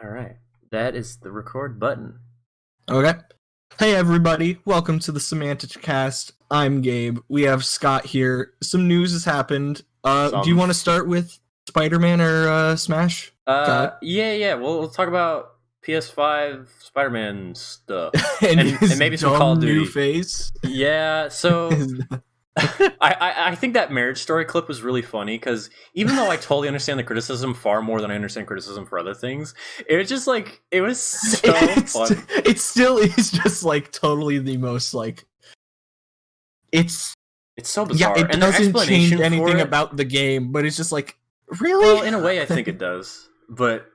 All right. That is the record button. Okay. Hey everybody, welcome to the Semanti-Cast. I'm Gabe. We have Scott here. Some news has happened. Do you want to start with Spider-Man or Smash? Yeah. We'll talk about PS5 Spider-Man stuff and maybe some Call of Duty. New face. Yeah. So I think that Marriage Story clip was really funny because even though I totally understand the criticism far more than I understand criticism for other things, it was just like it was so fun. It still is just like totally the most like it's so bizarre. Yeah, it and doesn't change anything about the game, but it's just like really. Well, in a way, I think it does, but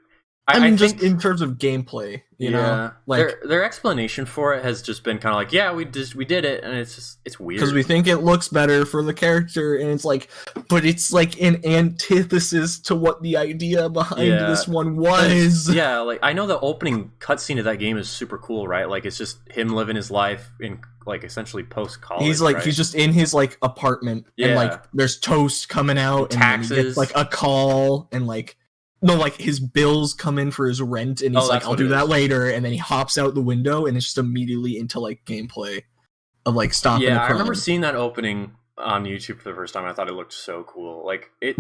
I mean, think, just in terms of gameplay, you know, like their explanation for it has just been kind of like, yeah, we did it, and it's weird because we think it looks better for the character, and it's like, but it's like an antithesis to what the idea behind this one was. Yeah, like I know the opening cutscene of that game is super cool, right? Like it's just him living his life in like essentially post college. He's like right? He's just in his like apartment, and like there's toast coming out, and taxes, then he gets like a call, and like. No, like his bills come in for his rent, and he's like, "I'll do that later," and then he hops out the window, and it's just immediately into like gameplay of like stopping. Yeah, I remember seeing that opening on YouTube for the first time. I thought it looked so cool. Like it,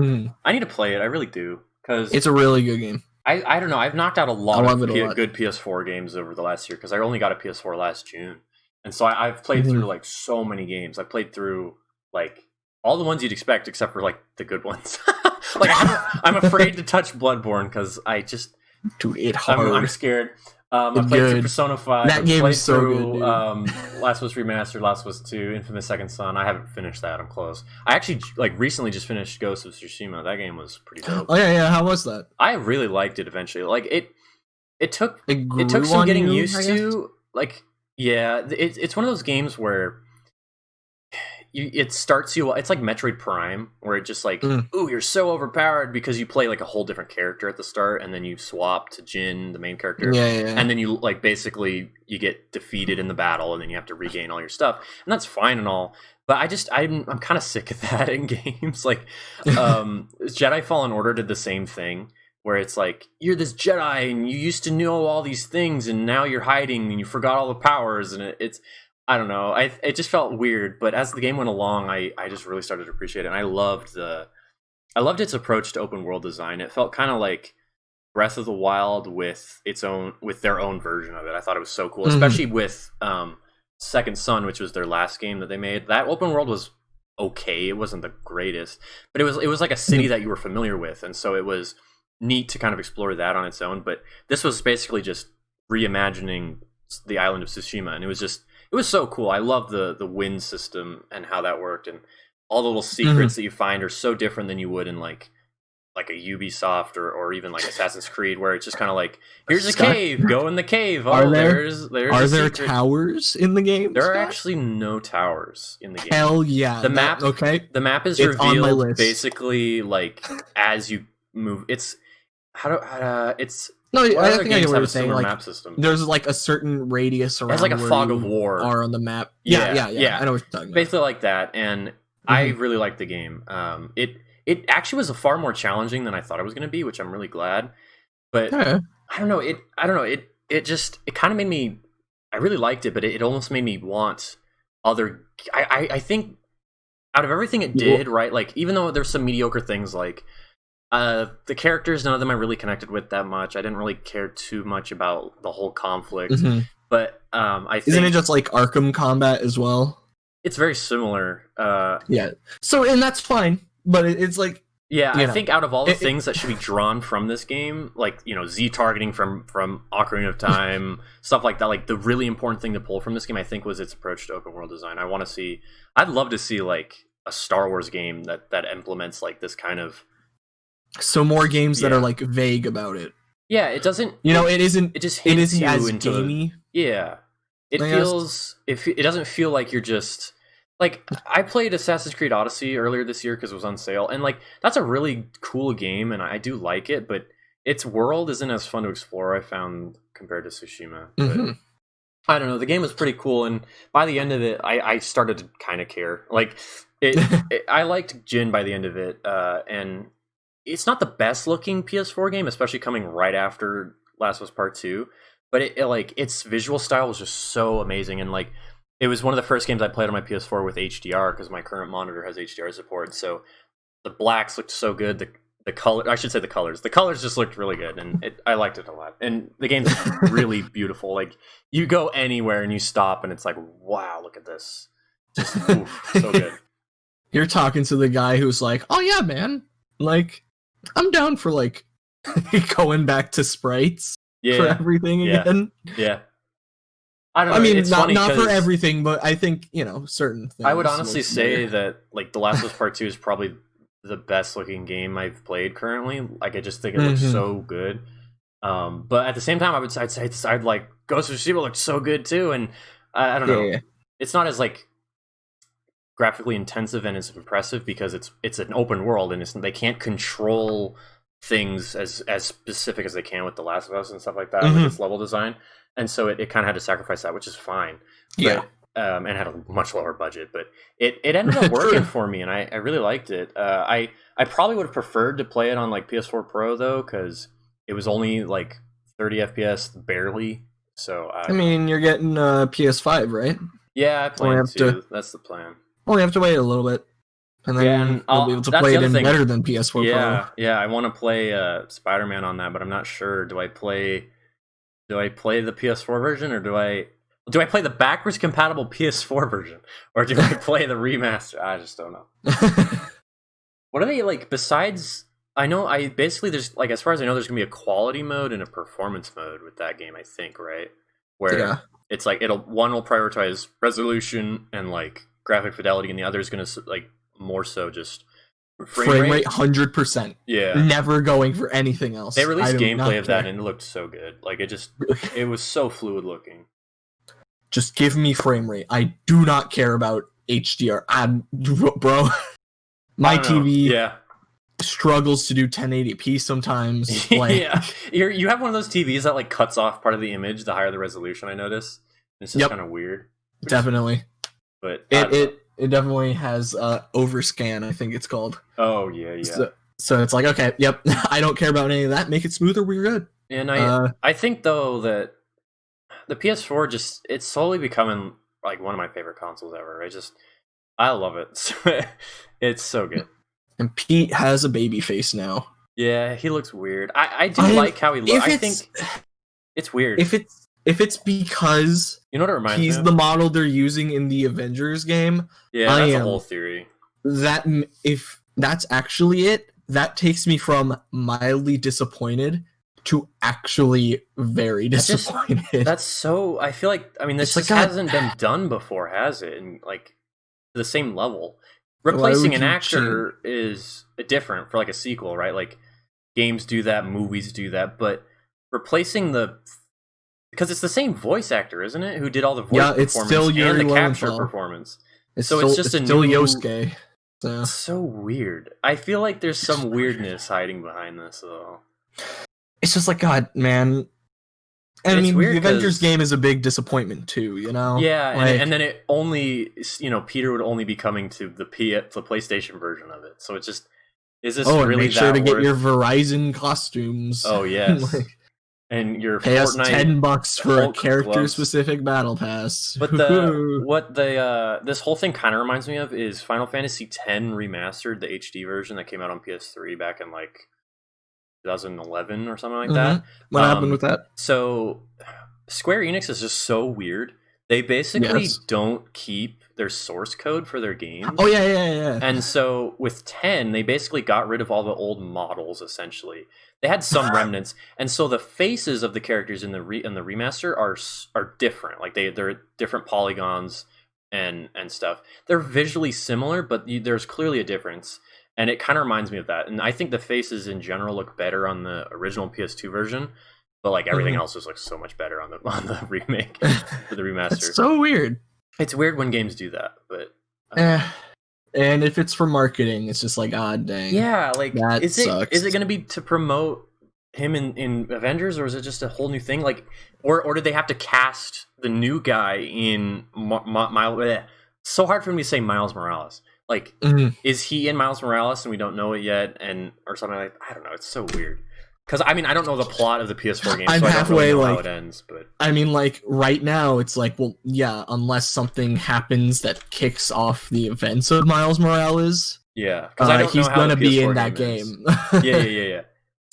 I need to play it. I really do because it's a really good game. I don't know. I've knocked out a lot of good PS4 games over the last year because I only got a PS4 last June, and so I've played through like so many games. I played through like all the ones you'd expect, except for like the good ones. Like I'm afraid to touch Bloodborne because I just I'm scared. I played through Persona 5. That game is so good. Last of Us Remastered, Last of Us 2, Infamous Second Son. I haven't finished that. I'm close. I actually like recently just finished Ghost of Tsushima. That game was pretty dope. Oh yeah. How was that? I really liked it eventually. Like it took some getting used to. Like it's one of those games where. It starts you. It's like Metroid Prime, where it just like, ooh, you're so overpowered because you play like a whole different character at the start, and then you swap to Jin, the main character, and then you like basically you get defeated in the battle, and then you have to regain all your stuff, and that's fine and all. But I'm kind of sick of that in games. Like, Jedi Fallen Order did the same thing, where it's like you're this Jedi and you used to know all these things, and now you're hiding and you forgot all the powers, and it's. I don't know. It just felt weird, but as the game went along, I just really started to appreciate it. And I loved its approach to open world design. It felt kind of like Breath of the Wild with their own version of it. I thought it was so cool, especially with Second Son, which was their last game that they made. That open world was okay. It wasn't the greatest, but it was like a city that you were familiar with, and so it was neat to kind of explore that on its own. But this was basically just reimagining the island of Tsushima, and it was so cool. I love the wind system and how that worked, and all the little secrets that you find are so different than you would in like a Ubisoft or even like Assassin's Creed, where it's just kind of like, here's a cave, go in the cave. Oh, there's are there towers in the game? There are actually no towers in the game. Hell yeah! The map is revealed basically like as you move. It's it's. No, I think I know what you're saying. Like, map system. There's like a certain radius around. It's like a fog of war are on the map. Yeah. I know what you're talking about. Basically like that, and I really liked the game. It actually was far more challenging than I thought it was going to be, which I'm really glad. But I don't know. It kind of made me. I really liked it, but it almost made me want other. I think out of everything it did, right? Like even though there's some mediocre things like. The characters, none of them I really connected with that much. I didn't really care too much about the whole conflict. But I think... Isn't it just like Arkham combat as well? It's very similar. Yeah. So, and that's fine. But it's like... Yeah, I think out of all the things that should be drawn from this game, like, Z-targeting from Ocarina of Time, stuff like that, like, the really important thing to pull from this game, I think, was its approach to open world design. I'd love to see, like, a Star Wars game that implements, like, this kind of... So more games that are like vague about it. Yeah, it doesn't. It isn't. It just hits you as into gamey. It feels. It doesn't feel like you're just like. I played Assassin's Creed Odyssey earlier this year because it was on sale, and like that's a really cool game, and I do like it, but its world isn't as fun to explore. I found compared to Tsushima. But I don't know. The game was pretty cool, and by the end of it, I started to kind of care. Like I liked Jin by the end of it, and. It's not the best looking PS4 game, especially coming right after Last of Us Part 2, but it like its visual style was just so amazing, and like it was one of the first games I played on my PS4 with HDR because my current monitor has HDR support. So the blacks looked so good. The color, I should say the colors just looked really good, and I liked it a lot. And the game's really beautiful. Like you go anywhere and you stop and it's like, wow, look at this. Just so good. You're talking to the guy who's like, oh yeah, man, like I'm down for like going back to sprites for everything again. Yeah. I don't know. I mean, not for everything, but I think, certain things. I would honestly say that like The Last of Us Part 2 is probably the best looking game I've played currently. Like I just think it looks so good. But at the same time, I'd say like Ghost of Tsushima looked so good too, and I don't know. Yeah. It's not as like graphically intensive and as impressive because it's an open world and they can't control things as specific as they can with The Last of Us and stuff like that with its level design, and so it kind of had to sacrifice that, which is fine. Yeah. And had a much lower budget, but it ended up working for me, and I really liked it. I probably would have preferred to play it on like PS4 Pro though, because it was only like 30 FPS barely. So I mean, you're getting PS5, right? Yeah, I plan to. That's the plan. Only have to wait a little bit, and then you'll be able to play it in better than PS4 Pro. Yeah, I want to play Spider-Man on that, but I'm not sure. Do I play the PS4 version, or do I play the backwards compatible PS4 version, or do I play the remaster? I just don't know. What are they like besides? There's like, as far as I know, there's gonna be a quality mode and a performance mode with that game. I think, right? Where it's like one will prioritize resolution and like graphic fidelity, and the other is gonna like more so just frame rate 100%. Yeah, never going for anything else. They released gameplay of that, and it looked so good. Like it was so fluid looking. Just give me frame rate. I do not care about HDR. Bro, my TV struggles to do 1080p sometimes. Like, yeah, you have one of those TVs that like cuts off part of the image the higher the resolution. I notice it's just kind of weird. Definitely, but it definitely has overscan. I think it's called. Oh yeah. So it's like, okay, yep. I don't care about any of that. Make it smoother. We're good. And I think though that the PS4 it's slowly becoming like one of my favorite consoles ever. I love it. It's so good. And Pete has a baby face now. Yeah, he looks weird. I do like how he looks. I think it's weird. If it's because you know what it reminds me of? He's the model they're using in the Avengers game. Yeah, that's a whole theory. That if that's actually it, that takes me from mildly disappointed to actually very disappointed. I feel like, I mean, this just hasn't been done before, has it? And like the same level. Replacing an actor is different for like a sequel, right? Like games do that, movies do that, but replacing because it's the same voice actor, isn't it? Who did all the voice performance still and the capture performance. It's still Yosuke. So. It's so weird. I feel like there's some weirdness hiding behind this, though. It's just like, God, man. And I mean, the Avengers game is a big disappointment too, you know? Yeah, like, and then it only, Peter would only be coming to the PlayStation version of it. So it's just, is this really make sure to get your Verizon costumes. Oh, yes. And your pay us $10 for a character-specific battle pass. But this whole thing kind of reminds me of is Final Fantasy X Remastered, the HD version that came out on PS3 back in like 2011 or something like that. What happened with that? So Square Enix is just so weird. They basically don't keep their source code for their games. Oh yeah. And so with 10, they basically got rid of all the old models essentially. They had some remnants, and so the faces of the characters in the remaster are different. Like they're different polygons and stuff. They're visually similar, but there's clearly a difference. And it kind of reminds me of that. And I think the faces in general look better on the original PS2 version, but like everything else just looks so much better on the remake, for the remaster. It's so weird. It's weird when games do that, but and if it's for marketing, it's just like, ah, dang. Yeah, like is sucks. It going to be to promote him in Avengers, or is it just a whole new thing? Like, or did they have to cast the new guy in Miles? So hard for me to say Miles Morales. Like, is he in Miles Morales and we don't know it yet, or something like that? I don't know. It's so weird. Because I mean, I don't know the plot of the PS4 game, I'm so I don't halfway, really know like, how it ends. But I mean, like right now, it's like, well, yeah, unless something happens that kicks off the events of Miles Morales, yeah, because I don't know he's how gonna the be PS4 in that game. game. Yeah.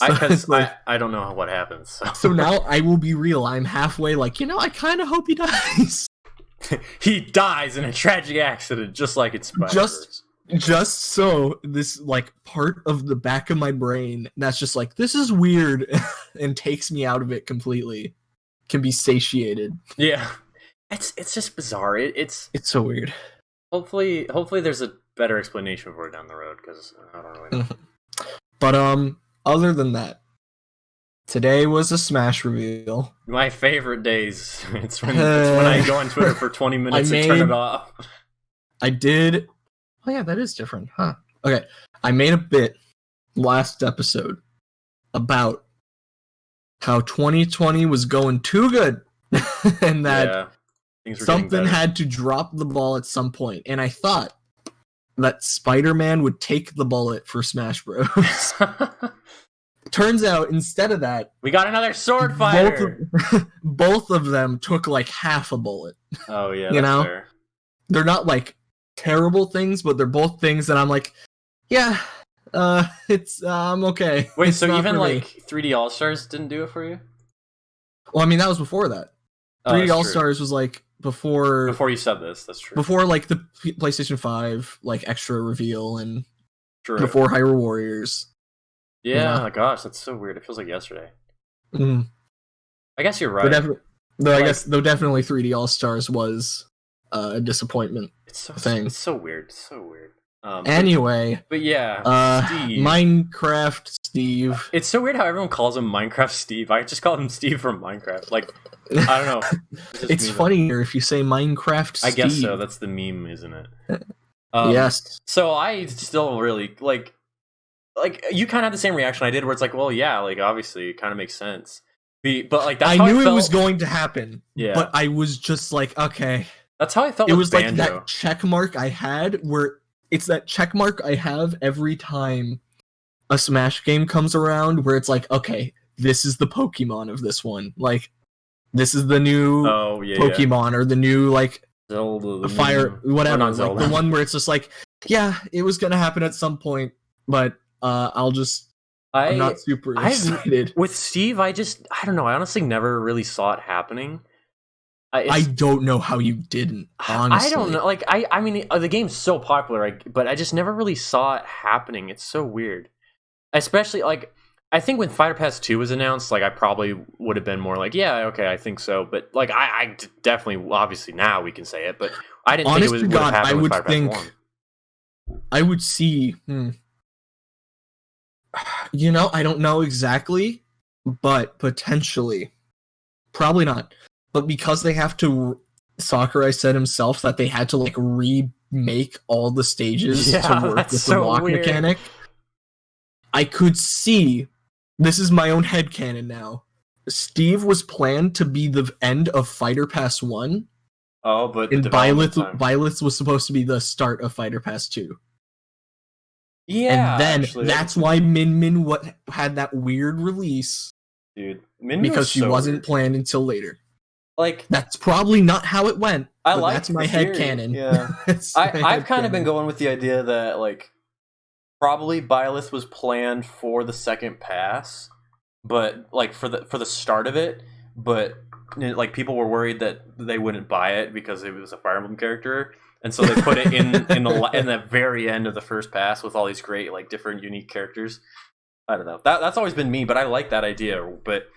So Because like, I don't know what happens. So now I will be real. I'm halfway. Like, I kind of hope he dies. He dies in a tragic accident, just like in Spider-Verse. Just so this like part of the back of my brain that's just like, this is weird, and takes me out of it completely, can be satiated. Yeah, it's just bizarre. It's so weird. Hopefully there's a better explanation for it down the road, because I don't really know. But other than that, today was a Smash reveal. My favorite days. It's when I go on Twitter for 20 minutes and turn it off. I did. Oh yeah, that is different, huh? Okay, I made a bit last episode about how 2020 was going too good, and that something had to drop the ball at some point. And I thought that Spider-Man would take the bullet for Smash Bros. Turns out, instead of that, we got another sword fighter. Both of them took like half a bullet. Oh yeah, that's fair. They're not like terrible things, but they're both things that I'm like, yeah, it's I'm okay. Wait, it's so even like 3D All Stars didn't do it for you? Well, I mean, that was before that. 3D All Stars was like before you said this. That's true. Before like the PlayStation 5 like extra reveal, and before Hyrule Warriors. Yeah, my gosh, that's so weird. It feels like yesterday. Mm. I guess you're right. I guess definitely 3D All Stars was a disappointment. It's so thing. It's so weird. It's so weird. Anyway, but yeah, Steve. Minecraft Steve. It's so weird how everyone calls him Minecraft Steve. I just call him Steve from Minecraft. Like, I don't know. It's funnier if you say Minecraft Steve. I guess so. That's the meme, isn't it? Yes. So I still really like you kind of had the same reaction I did, where it's like, well, yeah, like obviously it kind of makes sense. But like that's I how knew I felt. It was going to happen. Yeah. But I was just like, okay. That's how I felt. It with was Banjo. like that check mark I had, where it's that check mark I have every time a Smash game comes around, where it's like, okay, this is the Pokemon of this one. Like, this is the new Pokemon, or the new like Zelda, fire, whatever. Like Zelda. the one where it's just like, yeah, it was gonna happen at some point, but I'm not super excited. With Steve, I don't know. I honestly never really saw it happening. I don't know how you didn't, honestly. I don't know. Like, I mean, the game's so popular, but I just never really saw it happening. It's so weird. Especially, like, I think when Fighter Pass 2 was announced, like, I probably would have been more like, yeah, okay, I think so. But, like, I definitely, obviously now we can say it, but I didn't think it would happen with Fighter Pass 1. I would see... I don't know exactly, but potentially. Probably not. But because they have to, Sakurai said himself that they had to like remake all the stages to work with the lock mechanic. I could see, this is my own headcanon now, Steve was planned to be the end of Fighter Pass 1. Oh, but and Byleth was supposed to be the start of Fighter Pass 2. Yeah, and then that's why Min Min had that weird release. Dude, Min Min because she wasn't planned until later. Like, that's probably not how it went. That's my headcanon. Yeah. I've kind of been going with the idea that like probably Byleth was planned for the second pass, but like for the start of it, but like people were worried that they wouldn't buy it because it was a Fire Emblem character. And so they put it in the very end of the first pass with all these great like different unique characters. I don't know. That's always been me, but I like that idea. But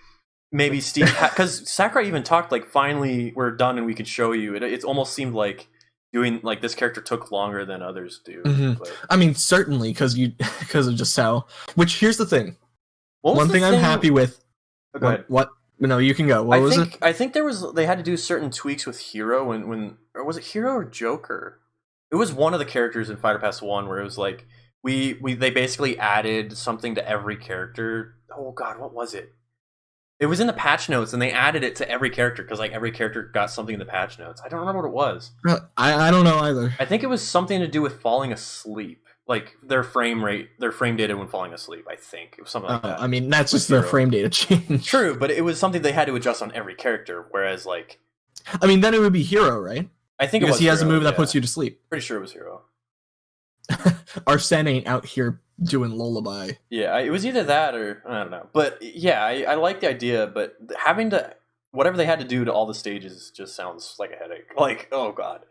maybe Steve, because Sakurai even talked like, finally we're done and we can show you. It almost seemed like doing like this character took longer than others do. Mm-hmm. I mean, certainly because of just how. Which here's the thing. One thing I'm happy with. Okay. What? No, you can go. What was it? I think they had to do certain tweaks with Hero or was it Hero or Joker? It was one of the characters in Fighter Pass 1 where it was like they basically added something to every character. Oh god, what was it? It was in the patch notes and they added it to every character because like every character got something in the patch notes. I don't remember what it was. I don't know either. I think it was something to do with falling asleep. like their frame data when falling asleep. I think it was something like that. I mean, that's just their frame data change. True, but it was something they had to adjust on every character. Whereas, like, I mean, then it would be Hero, right? I think because he has a move that puts you to sleep. Pretty sure it was Hero. Arsene ain't out here doing lullaby. Yeah, it was either that or I don't know. But yeah, I like the idea, but having to whatever they had to do to all the stages just sounds like a headache. Like, oh god.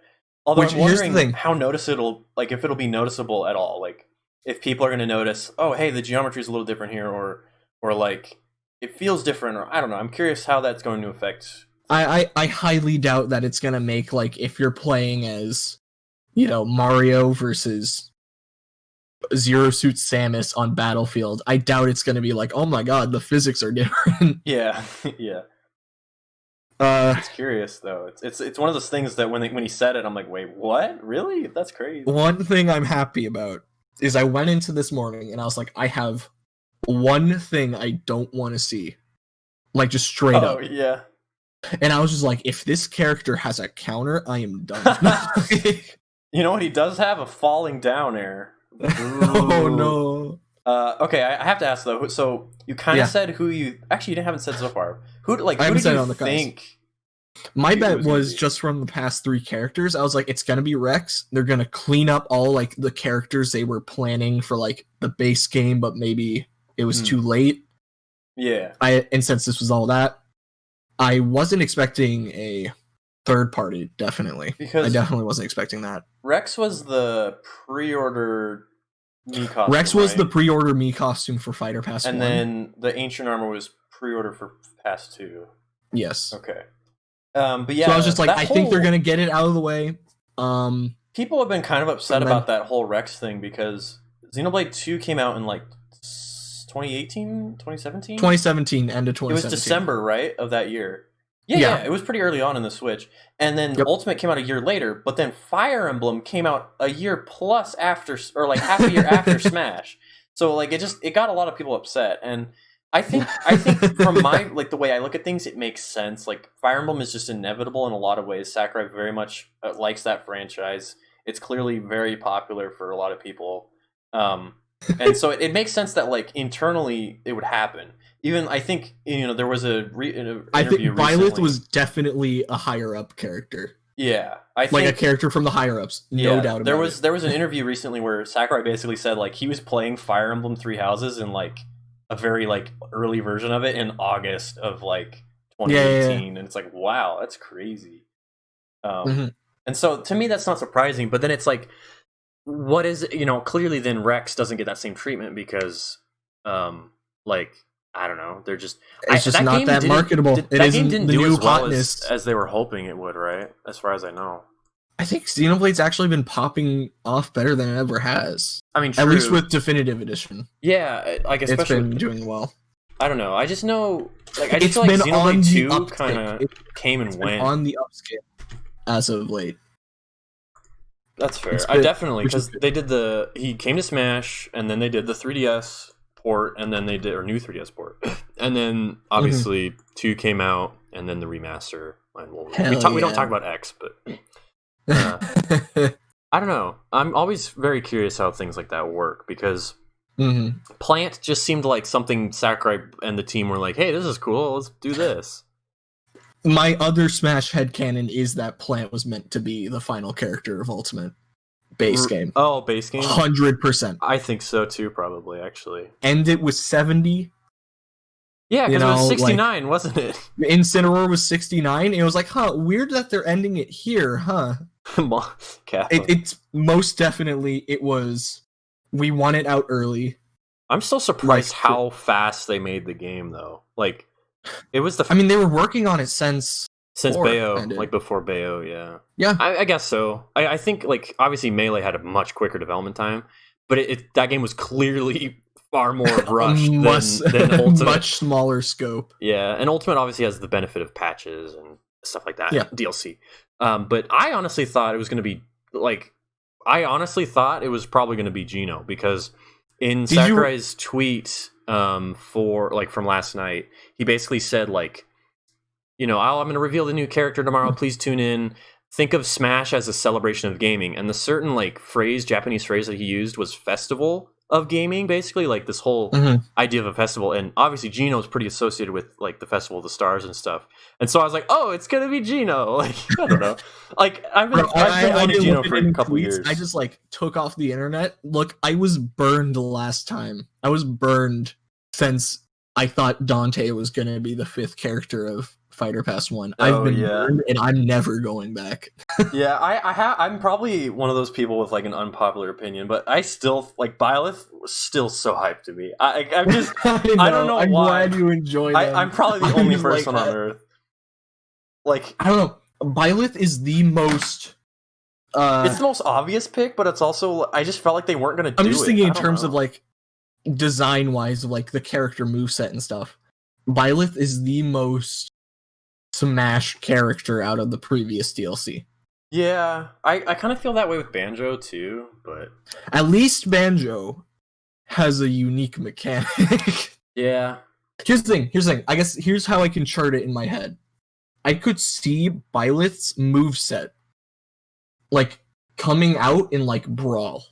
Although I'm wondering how if it'll be noticeable at all. Like, if people are going to notice, oh, hey, the geometry is a little different here, or like it feels different, or I don't know. I'm curious how that's going to affect. I highly doubt that it's going to make, like, if you're playing as, Mario versus Zero Suit Samus on Battlefield, I doubt it's going to be like, oh my god, the physics are different. Yeah, yeah. It's curious though. It's one of those things that when he said it, I'm like, wait, what? Really? That's crazy. One thing I'm happy about is I went into this morning and I was like, I have one thing I don't want to see, like, just straight up. Oh yeah. And I was just like, if this character has a counter, I am done. You know what? He does have a falling down air. Oh no. Okay, I have to ask though. So you kind of said who you actually you haven't said so far. Who did you think? My bet was just from the past 3 characters. I was like, it's gonna be Rex. They're gonna clean up all, like, the characters they were planning for, like, the base game, but maybe it was too late. Yeah. And since this was all that, I wasn't expecting a third party. Definitely, because I definitely wasn't expecting that. Rex was the pre-order Mii costume. Rex was the pre-order Mii costume for Fighter Pass 1. And then the Ancient Armor was pre-order for Pass 2. Yes. Okay. But yeah, so I was just like, I think they're gonna get it out of the way. People have been kind of upset about that whole Rex thing because Xenoblade 2 came out in like 2018, 2017? 2017, end of 2017. It was December, right, of that year. Yeah, it was pretty early on in the Switch. And then Ultimate came out a year later, but then Fire Emblem came out a year plus after, or like half a year after Smash. So like it got a lot of people upset. And I think from my, like, the way I look at things, it makes sense. Like, Fire Emblem is just inevitable in a lot of ways. Sakurai very much likes that franchise. It's clearly very popular for a lot of people. And so it makes sense that, like, internally it would happen. Even, I think, there was I think Byleth was definitely a higher up character. Yeah, I think, like, a character from the higher ups, no doubt about it. There was an interview recently where Sakurai basically said, like, he was playing Fire Emblem Three Houses in, like, a very, like, early version of it in August of, like, 2018, and it's like, wow, that's crazy. And so to me that's not surprising, but then it's like, what is, clearly then Rex doesn't get that same treatment because like, I don't know, they're just, it's just not that marketable. That game didn't do as well as they were hoping it would, right? As far as I know. I think Xenoblade's actually been popping off better than it ever has. I mean, true. At least with Definitive Edition. Yeah, like, especially it's been doing well. I don't know. I just know, like, I just feel like Xenoblade 2 kind of came and went on the upscale as of late. That's fair. I definitely, because he came to Smash, and then they did the 3DS port, and then they did, or new 3DS port, and then obviously 2 came out, and then the remaster. And we don't talk about X, but I don't know. I'm always very curious how things like that work, because Plant just seemed like something Sakurai and the team were like, hey, this is cool, let's do this. My other Smash headcanon is that Plant was meant to be the final character of Ultimate base game. Oh, base game? 100%. I think so too, probably, actually. And it was 70. Yeah, because it was 69, like, wasn't it? Incineroar was 69. It was like, weird that they're ending it here, huh? It's most definitely, it was, we want it out early. I'm still surprised how fast they made the game, though. Like, it was I mean, they were working on it since Bayo, like before Bayo, yeah. Yeah. I guess so. I think, like, obviously Melee had a much quicker development time, but that game was clearly far more rushed than Ultimate. Much smaller scope. Yeah, and Ultimate obviously has the benefit of patches and stuff like that, DLC. But I honestly thought it was going to be, like, probably going to be Geno, because in Sakurai's tweet from last night, he basically said, like, I'm going to reveal the new character tomorrow, please tune in. think of Smash as a celebration of gaming, and the certain like Japanese phrase that he used was festival of gaming, basically, like this whole idea of a festival. And obviously Geno is pretty associated with like the Festival of the Stars and stuff, and so I was like, oh, it's gonna be Geno. Like, I don't know, like I've been wanting Geno for a couple years. I just like took off the internet. Look, I was burned last time. I was burned since I thought Dante was gonna be the 5th character of Fighter Pass 1. I've been burned, and I'm never going back. Yeah, I'm probably one of those people with like an unpopular opinion, but I still like Byleth was still so hyped to me. I'm just I don't know I'm why. Glad you enjoy them. I'm probably the only person on Earth. Like, I don't know. Byleth is the most. It's the most obvious pick, but it's also I just felt like they weren't going to do it. I'm just thinking in terms of like design wise, of like the character moveset and stuff. Byleth is the most Smash character out of the previous DLC. Yeah, I kind of feel that way with Banjo too, but at least Banjo has a unique mechanic. Yeah. Here's the thing. I guess here's how I can chart it in my head. I could see Byleth's moveset like coming out in like Brawl.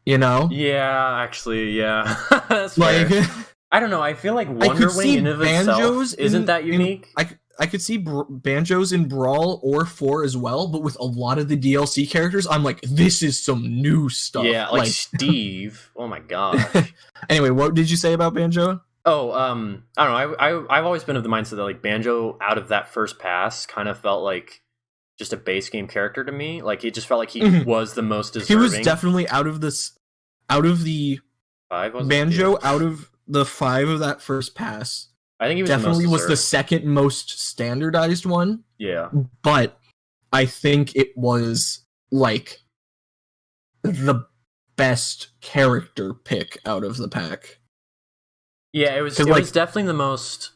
You know? Yeah, actually, yeah. That's like fair. I don't know. I feel like Wonder Wing in of itself isn't that unique. I could see Banjos in Brawl or 4 as well, but with a lot of the DLC characters, I'm like, this is some new stuff. Yeah, like Steve. Oh my god. Anyway, what did you say about Banjo? Oh, I don't know. I've always been of the mindset that like Banjo out of that first pass kind of felt like just a base game character to me. Like it just felt like he was the most deserving. He was definitely out of the 5. Banjo out of the 5 of that first pass. I think he was definitely was the second most standardized one. Yeah. But I think it was like the best character pick out of the pack. Yeah, it was definitely the most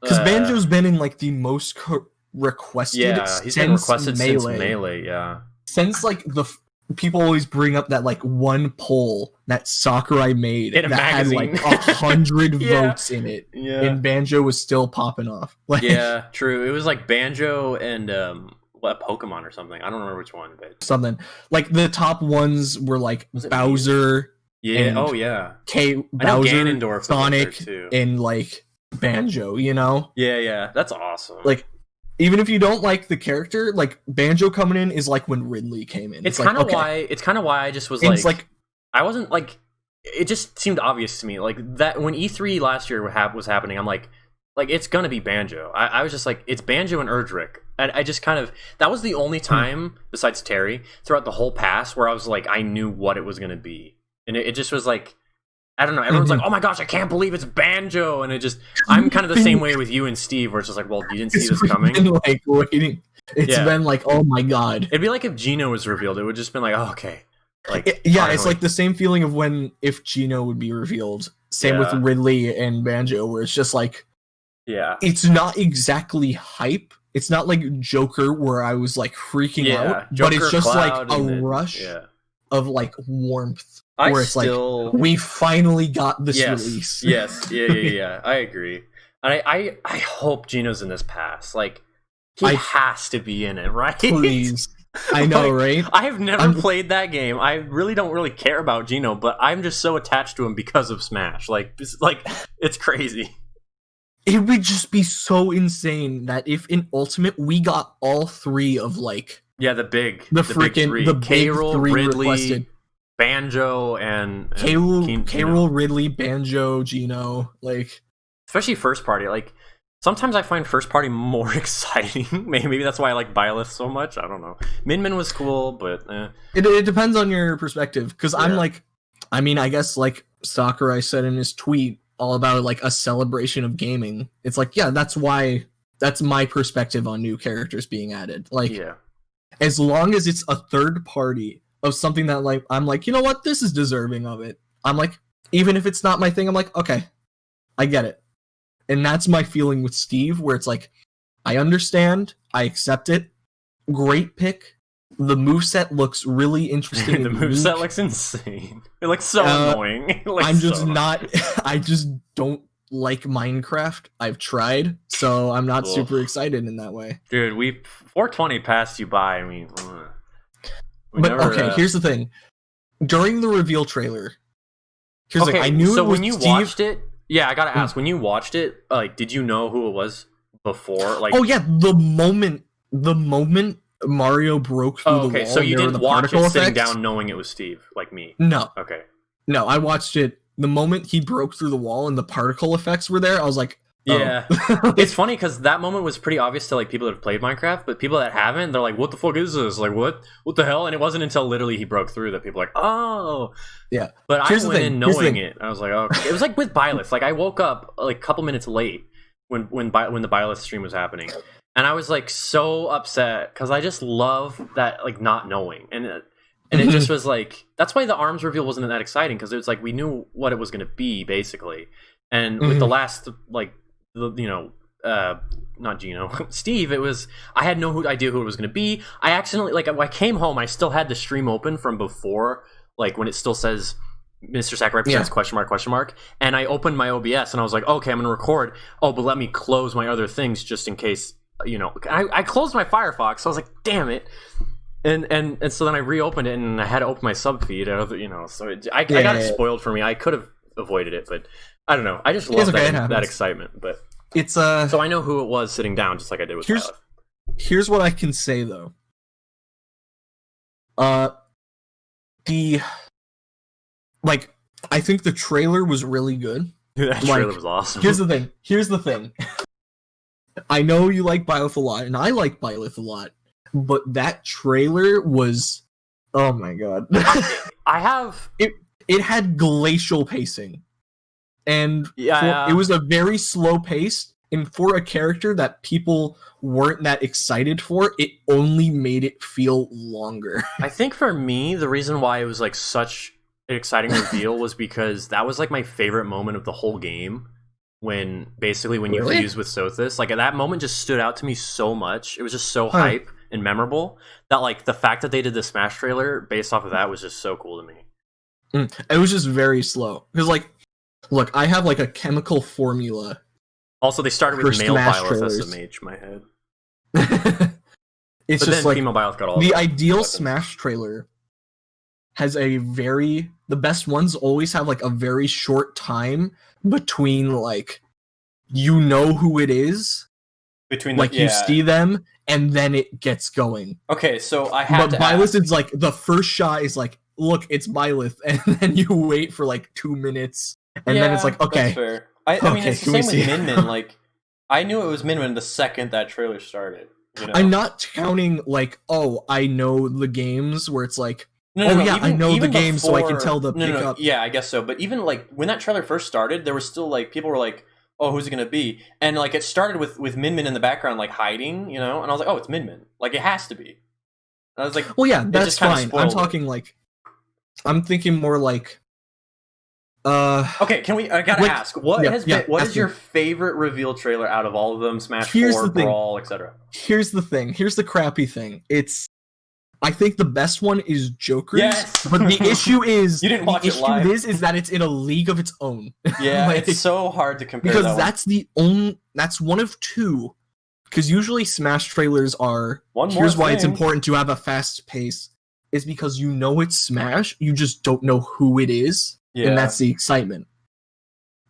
because Banjo's been in like the most requested. Yeah, he's been requested since Melee. Yeah, since like the people always bring up that like one poll that Sakurai made that had like 100 votes in it, and Banjo was still popping off. Like, yeah, true. It was like Banjo and Pokemon or something. I don't remember which one, but something like the top ones were like Bowser. Yeah. Bowser, Ganondorf, Sonic, and like Banjo. You know. Yeah. That's awesome. Like. Even if you don't like the character, like Banjo coming in is like when Ridley came in. It's kind of why. It's kind of why I just was like, I wasn't like. It just seemed obvious to me, like that when E3 last year was happening. I'm like it's gonna be Banjo. I was just like, it's Banjo and Erdrick. And I just kind of that was the only time besides Terry throughout the whole pass where I was like, I knew what it was gonna be, and it just was like. I don't know. Everyone's like, "Oh my gosh, I can't believe it's Banjo!" And it just—I'm kind of the same way with you and Steve, where it's just like, "Well, you didn't see this coming." Been, like waiting, it's been like, "Oh my god!" It'd be like if Geno was revealed. It would just been like, "Oh, okay." Like, it's like the same feeling of if Geno would be revealed. Same with Ridley and Banjo, where it's just like, it's not exactly hype. It's not like Joker, where I was like freaking out, Joker, but it's just Cloud, like a rush of like warmth. Where it's like, we finally got this release. Yes, yeah. I agree. And I hope Geno's in this pass. Like, he has to be in it, right? Please. I know, right? I have never played that game. I really don't really care about Geno, but I'm just so attached to him because of Smash. Like, it's crazy. It would just be so insane that if in Ultimate we got all 3 of like... Yeah, the big 3. K. Rool, Ridley... requested. Banjo and K. Rool, Ridley, Banjo, Geno, like especially first party. Like sometimes I find first party more exciting. Maybe that's why I like Byleth so much. I don't know. Min was cool, but it depends on your perspective. Because I'm like, I mean, I guess like Sakurai said in his tweet, all about like a celebration of gaming. It's like, yeah, that's my perspective on new characters being added. Like, as long as it's a third party. Of something that like I'm like, you know what, this is deserving of it. I'm like, even if it's not my thing, I'm like, okay, I get it. And that's my feeling with Steve, where it's like, I understand, I accept it. Great pick. The moveset looks really interesting. The moveset looks insane. It looks so annoying. I'm just not I just don't like Minecraft. I've tried, so I'm not super excited in that way. Dude, 420 passed you by. I mean, here's the thing. During the reveal trailer, I knew so it was when you watched it, yeah, I gotta ask. When you watched it, like, did you know who it was before? Like, oh yeah, the moment Mario broke through the wall. So you didn't watch it effects, sitting down knowing it was Steve, like me. No. Okay. No, I watched it the moment he broke through the wall and the particle effects were there. I was like, oh. Yeah. It's funny because that moment was pretty obvious to like people that have played Minecraft, but people that haven't, they're like, what the fuck is this? Like, what the hell? And it wasn't until literally he broke through that people were like, oh. Yeah. But I went in knowing it. I was like, oh. Okay. It was like with Byleth. Like, I woke up like a couple minutes late when the Byleth stream was happening. And I was like so upset because I just love that, like, not knowing. And it just was like, that's why the ARMS reveal wasn't that exciting, because it was like we knew what it was going to be, basically. And with the last, like, not Gino, Steve, it was, I had no idea who it was going to be. I accidentally, like, I came home, I still had the stream open from before, like, when it still says Mr. Sakurai presents question mark, and I opened my OBS and I was like, okay, I'm going to record. Oh, but let me close my other things just in case, you know. I closed my Firefox, so I was like, damn it. And so then I reopened it and I had to open my sub feed, you know, so I got it spoiled for me. I could have avoided it, but I don't know. I just love that excitement. But it's so I know who it was sitting down, just like I did with Byleth. Here's what I can say though. I think the trailer was really good. Dude, that trailer was awesome. Here's the thing. I know you like Byleth a lot, and I like Byleth a lot. But that trailer was, oh my god! It had glacial pacing, and it was a very slow pace. And for a character that people weren't that excited for, it only made it feel longer. I think for me, the reason why it was like such an exciting reveal was because that was like my favorite moment of the whole game. When you fused with Sothis, like, that moment just stood out to me so much. It was just so hype and memorable that, like, the fact that they did the Smash trailer based off of that was just so cool to me. It was just very slow because, like, look, I have like a chemical formula. Also, they started with male Byleth SMH. My head. It's but just then like female Byleth got all the ideal weapons. Smash trailer has the best ones always have like a very short time between, like, you know who it is, you see them, and then it gets going. Okay, so I have to Byleth ask. is like, the first shot is like, look, it's Byleth, and then you wait for like 2 minutes, and then it's like, okay. That's fair. I mean, it's the same with Min Min. Like, I knew it was Min Min the second that trailer started. You know? I'm not counting, like, oh, I know the games where it's like, I know the game, so I can tell the pickup. Yeah, I guess so. But even, like, when that trailer first started, there was still, like, people were like, oh, who's it going to be? And, like, it started with Min Min in the background, like, hiding, you know? And I was like, oh, it's Min Min. Like, it has to be. And I was like, well, yeah, that's fine. I'm talking, like, I'm thinking more like, okay, I gotta ask, what is your favorite reveal trailer out of all of them? Smash 4, Brawl, etc. Here's the thing. Here's the crappy thing. I think the best one is Joker's, yes! But the issue is you didn't watch it live. is that it's in a league of its own. Yeah, like, it's so hard to compare because that's one of two. Because usually Smash trailers are here's why it's important to have a fast pace is because you know it's Smash, you just don't know who it is, and that's the excitement.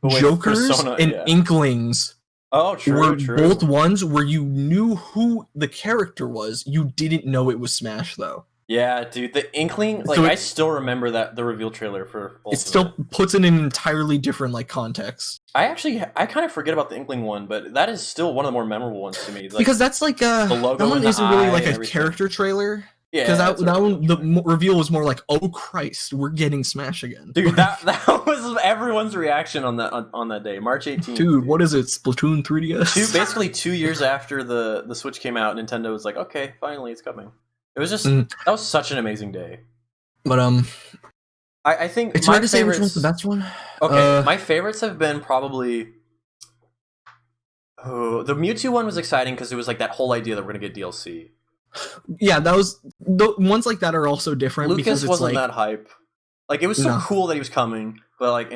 Joker's Persona, and Inklings. Oh, true. Both ones where you knew who the character was, you didn't know it was Smash, though. Yeah, dude, the Inkling, like, I still remember the reveal trailer for Ultimate. It still puts it in an entirely different, like, context. I kind of forget about the Inkling one, but that is still one of the more memorable ones to me. Like, because that's like the logo that one isn't really like a character trailer. Yeah, because that one, the reveal was more like, "Oh Christ, we're getting Smash again." Dude, that was everyone's reaction on that day, March 18th. Dude, what is it? Splatoon 3DS? Basically 2 years after the Switch came out, Nintendo was like, "Okay, finally, it's coming." It was just that was such an amazing day. But I think it's hard to say which one's the best one. Okay, my favorites have been probably. Oh, the Mewtwo one was exciting because it was like that whole idea that we're gonna get DLC. Yeah, that was the ones like that are also different. Lucas because it's wasn't like, that hype. Like, it was so cool that he was coming, but like,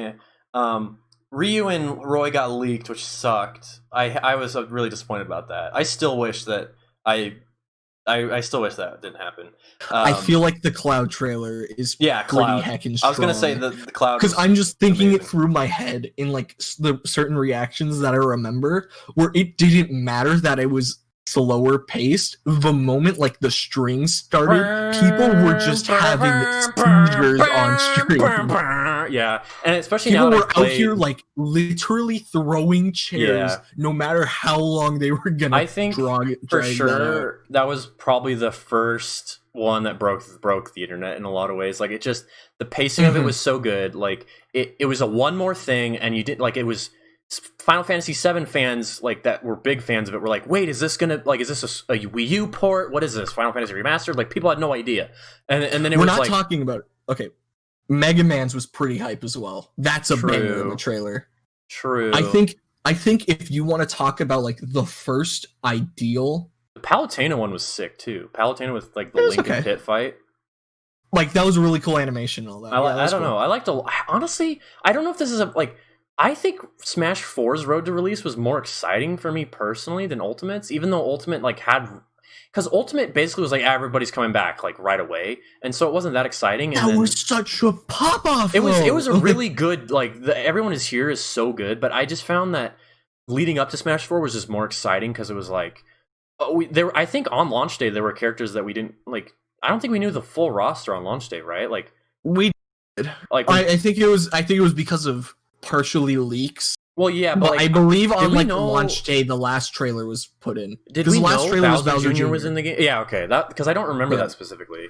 Ryu and Roy got leaked, which sucked. I was really disappointed about that. I still wish that I still wish that didn't happen. I feel like the Cloud trailer is pretty heckin' strong. I was gonna say the Cloud, because I'm just thinking it through my head in like the certain reactions that I remember where it didn't matter that it was slower paced. The moment like the strings started, people were just having seizures on stream. Yeah, and especially people now were out here like literally throwing chairs, no matter how long they were gonna. I think for sure that was probably the first one that broke the internet in a lot of ways. Like it just the pacing of it was so good. Like it was a one more thing, and you did like it was. Final Fantasy VII fans like that were big fans of it were like, wait, is this gonna like is this a Wii U port? What is this? Final Fantasy Remastered? Like people had no idea, and then it we're was not like, talking about okay. Mega Man's was pretty hype as well. That's a banger in the trailer. True. I think if you want to talk about like the first ideal, the Palutena one was sick too. Palutena with like the Link and Pit fight. Like that was a really cool animation and all that. I don't know. I liked honestly. I don't know if this is I think Smash 4's road to release was more exciting for me personally than Ultimate's, even though Ultimate like had because Ultimate basically was like everybody's coming back like right away, and so it wasn't that exciting. And that was such a pop off. It was a really good like Everyone Is Here is so good, but I just found that leading up to Smash 4 was just more exciting because it was like I think on launch day there were characters that we didn't like. I don't think we knew the full roster on launch day, right? Like we did. Like I think it was because of partially leaks. Well, yeah, but like, I believe on like launch day, the last trailer was put in. Did we know Bowser Jr. was in the game? Yeah, okay, that because I don't remember that specifically.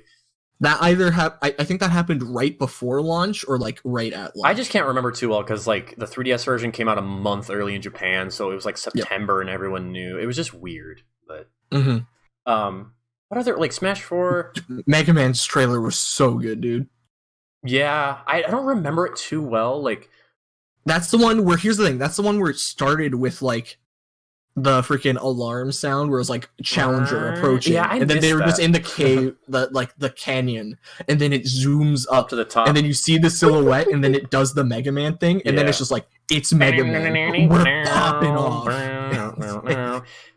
That either I think that happened right before launch or like right at launch. I just can't remember too well because like the 3DS version came out a month early in Japan, so it was like September and everyone knew. It was just weird, but what other like Smash 4? Mega Man's trailer was so good, dude. Yeah, I don't remember it too well. Like that's the one where here's the thing. That's the one where it started with like the freaking alarm sound where it was like Challenger approaching, and then they were just in the cave, the canyon, and then it zooms up to the top, and then you see the silhouette, and then it does the Mega Man thing, and then it's just like it's Mega Man. We're popping off.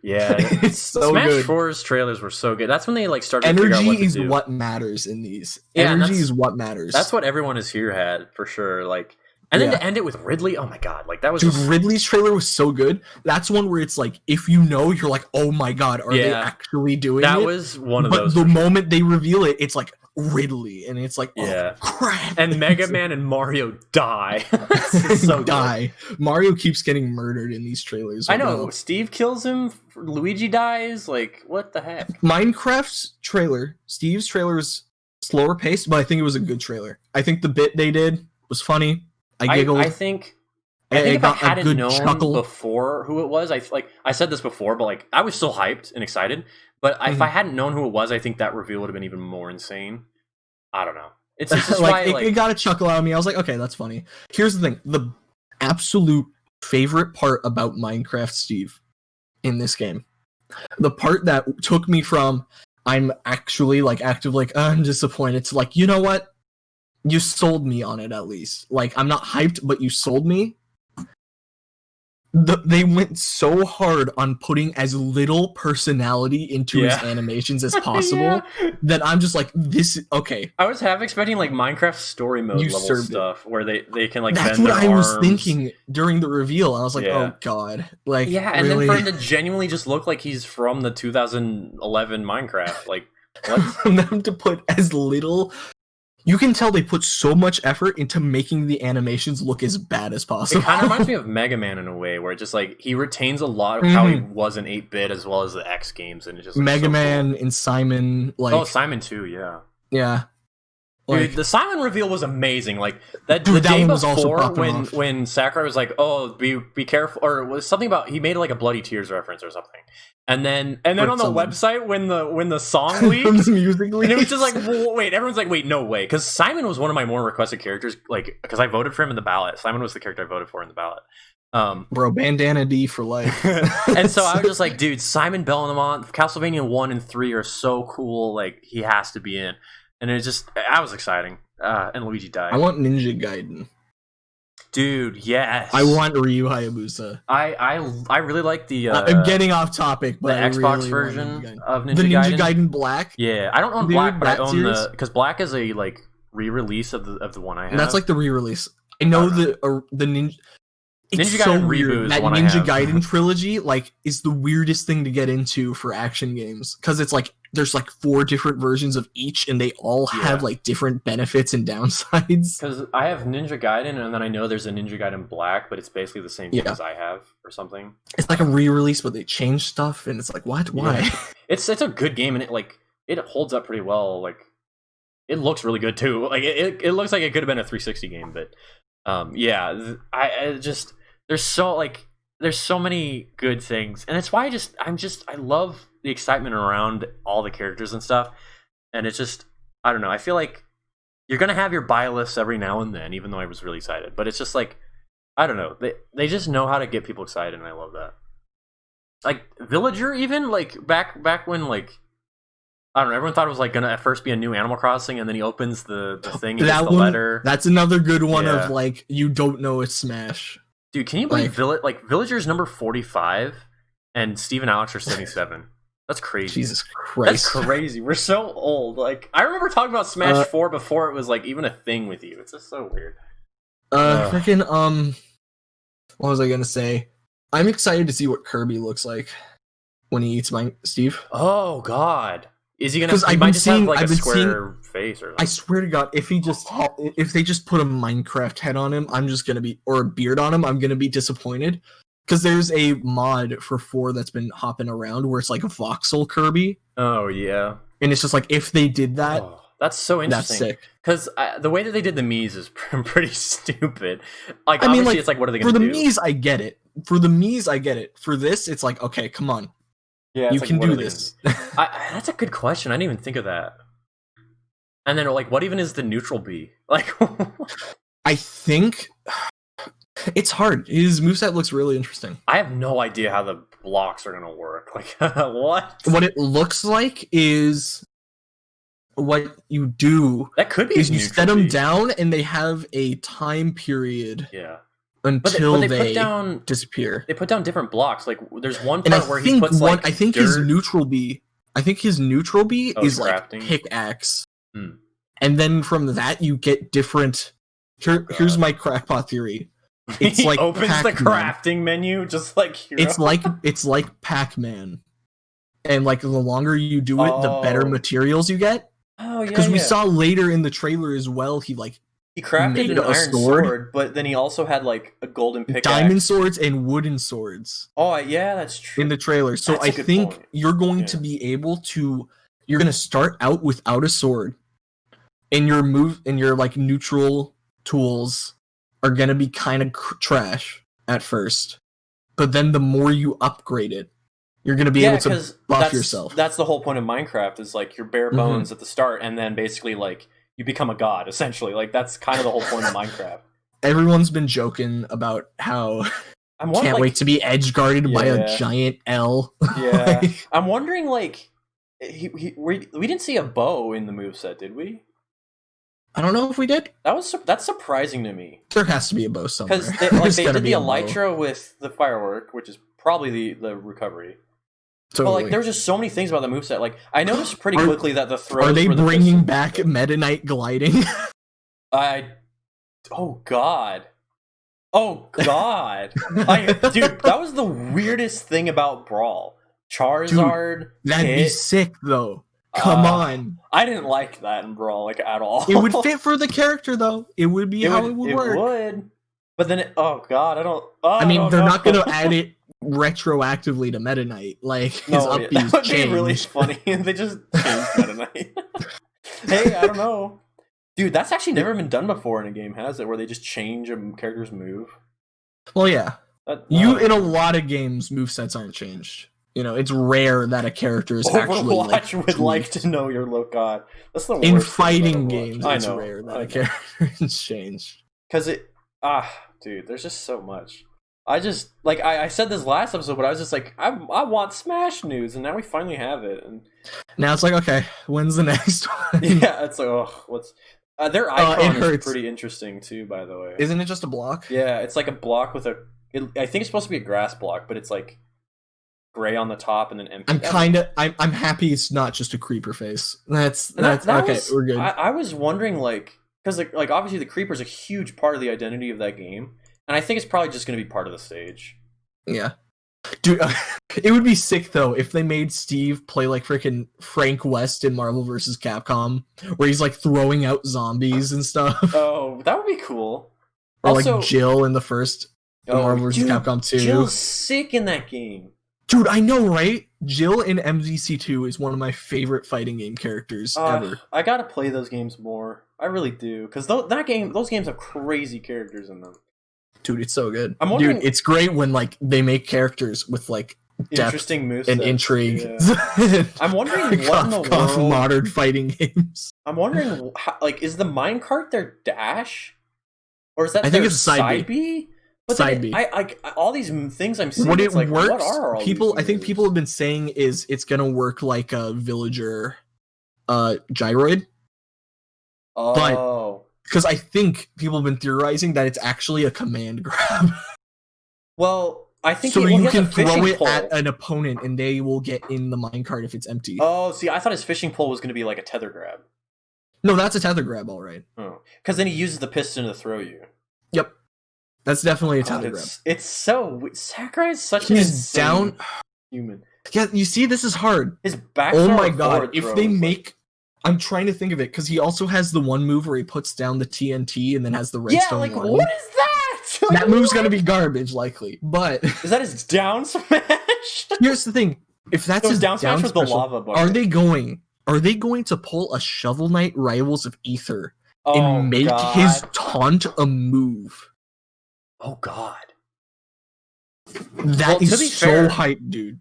Yeah, it's so Smash good. 4's trailers were so good. That's when they like started. Energy is what matters in these. Yeah, energy is what matters. That's what Everyone Is Here had for sure. Like. And then to end it with Ridley, oh my god, like that was Ridley's trailer was so good. That's one where it's like if you know, you're like, oh my god, are they actually doing it? That was one of those. But the moment they reveal it, it's like Ridley, and it's like, oh crap. And Mega Man and Mario die. So die. Mario keeps getting murdered in these trailers. I know. Steve kills him. Luigi dies. Like what the heck? Minecraft's trailer, Steve's trailer is slower paced, but I think it was a good trailer. I think the bit they did was funny. I giggled. I think if I hadn't known before who it was, I said this before, but like I was still hyped and excited. But if I hadn't known who it was, I think that reveal would have been even more insane. I don't know. It's just it got a chuckle out of me. I was like, okay, that's funny. Here's the thing: the absolute favorite part about Minecraft Steve in this game, the part that took me from I'm actually like active, like I'm disappointed to like, you know what? You sold me on it at least. Like, I'm not hyped, but you sold me. They went so hard on putting as little personality into his animations as possible that I'm just like, this okay. I was half expecting like Minecraft story mode level stuff where they can like that's bend what their I was arms. Thinking during the reveal. I was like, oh god. Like and really? then for him to genuinely just look like he's from the 2011 Minecraft. Like what? For them to put as little. You can tell they put so much effort into making the animations look as bad as possible. It kind of reminds me of Mega Man in a way, where it just like he retains a lot of how he was in 8-bit as well as the X games, and it just Mega Man and Simon. Like Simon too, yeah. Like, dude, the Simon reveal was amazing. Like that the day before when Sakurai was like, "Oh, be careful," or it was something about he made like a Bloody Tears reference or something. And then on the website when the song leaked, the music leaked, and it was just like, wait, everyone's like, wait, no way, because Simon was one of my more requested characters, like because I voted for him in the ballot. Simon was the character I voted for in the ballot. Bro, Bandana D for life. And so I was just like, dude, Simon Belmont, Castlevania 1 and 3 are so cool. Like he has to be in. And it just, I was exciting. And Luigi died. I want Ninja Gaiden. Dude, yes. I want Ryu Hayabusa. I really like the. I'm getting off topic, but the Xbox version of Ninja Gaiden. The Ninja Gaiden Black. Yeah, I don't own Black, but I own because Black is a like re-release of the one I have. And that's like the re-release. I know the Ninja. It's Ninja so Gaiden weird. Reboot is That the one Ninja I have. Gaiden trilogy like is the weirdest thing to get into for action games because it's like there's like 4 different versions of each, and they all have like different benefits and downsides. Because I have Ninja Gaiden, and then I know there's a Ninja Gaiden Black, but it's basically the same thing as I have or something. It's like a re-release, but they change stuff, and it's like what? Why? Yeah. It's a good game, and it holds up pretty well. Like it looks really good too. Like it looks like it could have been a 360 game, but I just there's so many good things, and it's why I love the excitement around all the characters and stuff. And it's just I don't know. I feel like you're gonna have your buy lists every now and then, even though I was really excited. But it's just like I don't know. They just know how to get people excited, and I love that. Like Villager, even like back when like I don't know. Everyone thought it was like gonna at first be a new Animal Crossing, and then he opens the thing and gets the letter. That's another good one of like you don't know it's Smash. Dude, can you believe Villager's number 45 and Steve and Alex are 77? That's crazy. Jesus Christ. That's crazy. We're so old. Like I remember talking about Smash 4 before it was like even a thing with you. It's just so weird. Freaking what was I gonna say? I'm excited to see what Kirby looks like when he eats Steve. Oh God. Is he gonna? Because I've been seeing like a square face or something. I swear to God, if they just put a Minecraft head on him, I'm just gonna be or a beard on him. I'm gonna be disappointed because there's a mod for 4 that's been hopping around where it's like a voxel Kirby. Oh yeah, and it's just like if they did that, that's so interesting. That's sick. Because the way that they did the Mii's is pretty stupid. Like obviously, it's like what are they gonna do? For the Mii's, I get it. For this, it's like okay, come on. Yeah, you can do this. That's a good question. I didn't even think of that. And then, like, what even is the neutral B? Like, I think it's hard. His moveset looks really interesting. I have no idea how the blocks are gonna work. Like, what? What it looks like is what you do. That could be. Is you set them down, and they have a time period. Yeah. Until they they put down, disappear. They put down different blocks. Like there's one part where he puts like I think his neutral B. I think his neutral B is crafting. Like pickaxe, and then from that you get different. Here's my crackpot theory. It's he like opens Pac-Man. The crafting menu just like Hero. It's like Pac-Man, and like the longer you do it, the better materials you get. Oh yeah, because we saw later in the trailer as well. He crafted an iron sword, but then he also had like a golden pickaxe. Diamond swords and wooden swords. Oh, yeah, that's true. In the trailer. So I think you're going to be able to... You're going to start out without a sword. And your like neutral tools are going to be kind of trash at first. But then the more you upgrade it, you're going to be able to buff yourself. That's the whole point of Minecraft is like your bare bones at the start, and then basically like you become a god, essentially. Like, that's kind of the whole point of Minecraft. Everyone's been joking about how can't wait to be edge guarded by a giant L. Yeah. I'm wondering, like, we didn't see a bow in the moveset, did we? I don't know if we did. That's surprising to me. There has to be a bow somewhere. Because they did the elytra with the firework, which is probably the recovery. Totally. But like, there was just so many things about the moveset. Like, I noticed pretty quickly that the throws. Are they bringing back Meta Knight gliding? Oh god, dude, that was the weirdest thing about Brawl. Charizard, dude, that'd be sick though. Come on, I didn't like that in Brawl like at all. It would fit for the character though. It would be how it would work. It would, but then oh god, I don't. I mean, they're not going to add it retroactively to Meta Knight. Like his up that would be really funny. They just changed Meta Knight. Hey, I don't know, dude. That's actually never been done before in a game, has it? Where they just change a character's move. Well, yeah. In a lot of games, movesets aren't changed. You know, it's rare that a character is actually Overwatch would like to know your look. God, that's the worst. In fighting games, it's rare that a character is changed. Because dude, there's just so much. I just like I said this last episode, but I was just like, I want Smash news, and now we finally have it. And now it's like, okay, when's the next one? Yeah, it's like, oh, what's Their icon is pretty interesting too, by the way. Isn't it just a block? Yeah, it's like a block with I think it's supposed to be a grass block, but it's like gray on the top and then empty. I'm happy it's not just a creeper face. That's okay. We're good. I was wondering, like, because like obviously the creeper is a huge part of the identity of that game, and I think it's probably just going to be part of the stage. Yeah. Dude, it would be sick though if they made Steve play like freaking Frank West in Marvel vs. Capcom, where he's like throwing out zombies and stuff. Oh, that would be cool. Or also, like Jill in the first Marvel vs. Capcom 2. Jill's sick in that game. Dude, I know, right? Jill in MVC2 is one of my favorite fighting game characters ever. I gotta play those games more. I really do, because those games have crazy characters in them. Dude, it's so good. Dude, it's great when like they make characters with like interesting moves and intrigue. Yeah. I'm wondering what in the world modern fighting games. I'm wondering how, like, is the minecart their dash, or is that I think it's side B? But side B. I all these things I'm seeing. What it like, works? What are all people? These I think people have been saying is it's gonna work like a villager, gyroid. Oh. But, because I think people have been theorizing that it's actually a command grab. Well, I think so you can throw it at an opponent and they will get in the minecart if it's empty. Oh, see, I thought his fishing pole was going to be like a tether grab. No, that's a tether grab, all right. Oh, because then he uses the piston to throw you. Yep, that's definitely a tether grab. It's so Sakurai is such an insane human. Yeah, you see, this is hard. His back. Oh my god! If they make. I'm trying to think of it because he also has the one move where he puts down the TNT and then has the redstone. Yeah, like what is that? That move's gonna be garbage, likely. But is that his down smash? Here's the thing: if that's his down smash with the lava bucket, are they going to pull a Shovel Knight Rivals of Ether and make his taunt a move? Oh god, that is so hype, dude.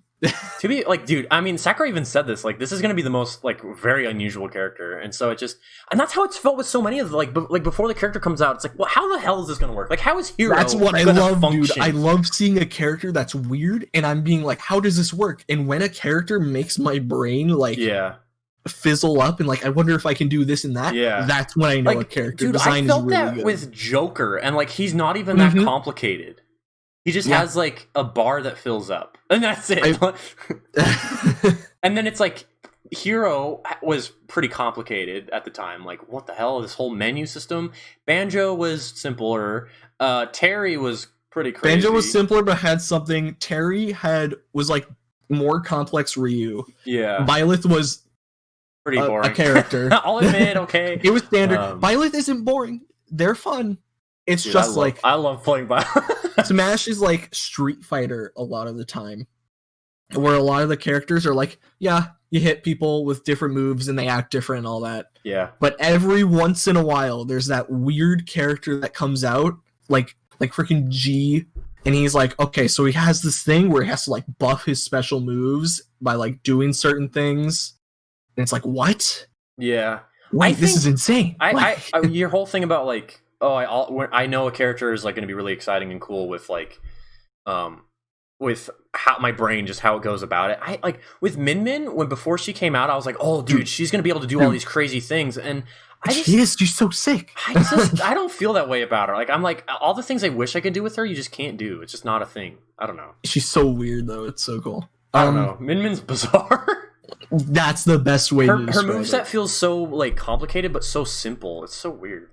To be like, dude, I mean, Sakurai even said this, like, this is going to be the most, like, very unusual character, and so and that's how it's felt with so many of them, like before the character comes out, it's like, well, how the hell is this going to work? Like, how is Hero That's what I love, function? Dude. I love seeing a character that's weird, and I'm being like, how does this work? And when a character makes my brain, like, fizzle up, and, like, I wonder if I can do this and that, that's when I know a character design is really good. I felt that with Joker, and, like, he's not even that complicated. He just has, like, a bar that fills up. And that's it. And then it's like, Hero was pretty complicated at the time. Like, what the hell? This whole menu system? Banjo was simpler. Terry was pretty crazy. Banjo was simpler, but had something. Terry was, like, more complex Ryu. Yeah. Byleth was pretty boring. A character. I'll admit, okay. It was standard. Byleth isn't boring. They're fun. It's just I love playing Byleth. Smash is like Street Fighter a lot of the time, where a lot of the characters are like, yeah, you hit people with different moves and they act different and all that. Yeah. But every once in a while, there's that weird character that comes out, like freaking G, and he's like, okay, so he has this thing where he has to like buff his special moves by like doing certain things, and it's like, what? Yeah. Wait, this is insane. Your whole thing about like, I know a character is like going to be really exciting and cool with like, with how my brain just how it goes about it. I like with Min Min before she came out, I was like, oh, dude, she's going to be able to do all these crazy things, and she's so sick. I don't feel that way about her. Like I'm like all the things I wish I could do with her, you just can't do. It's just not a thing. I don't know. She's so weird though. It's so cool. I don't know. Min Min's bizarre. That's the best way. Her moveset feels so like complicated, but so simple. It's so weird.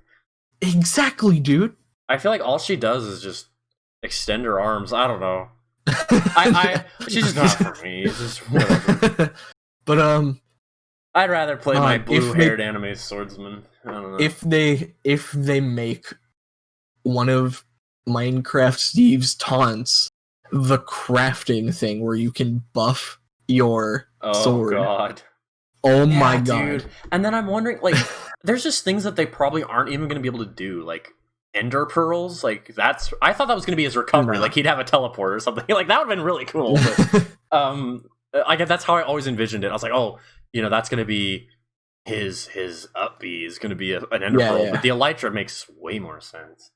Exactly, dude. I feel like all she does is just extend her arms. I don't know. She's just not for me. It's just whatever. But I'd rather play my blue-haired anime swordsman. I don't know. If they make one of Minecraft Steve's taunts the crafting thing where you can buff your sword. Oh god. Oh my god. Dude. And then I'm wondering, like, there's just things that they probably aren't even going to be able to do, like Ender Pearls. Like I thought that was going to be his recovery. Like he'd have a teleport or something. Like that would have been really cool. But, that's how I always envisioned it. I was like, oh, that's going to be his up B is going to be an Ender Pearl. Yeah. But the Elytra makes way more sense.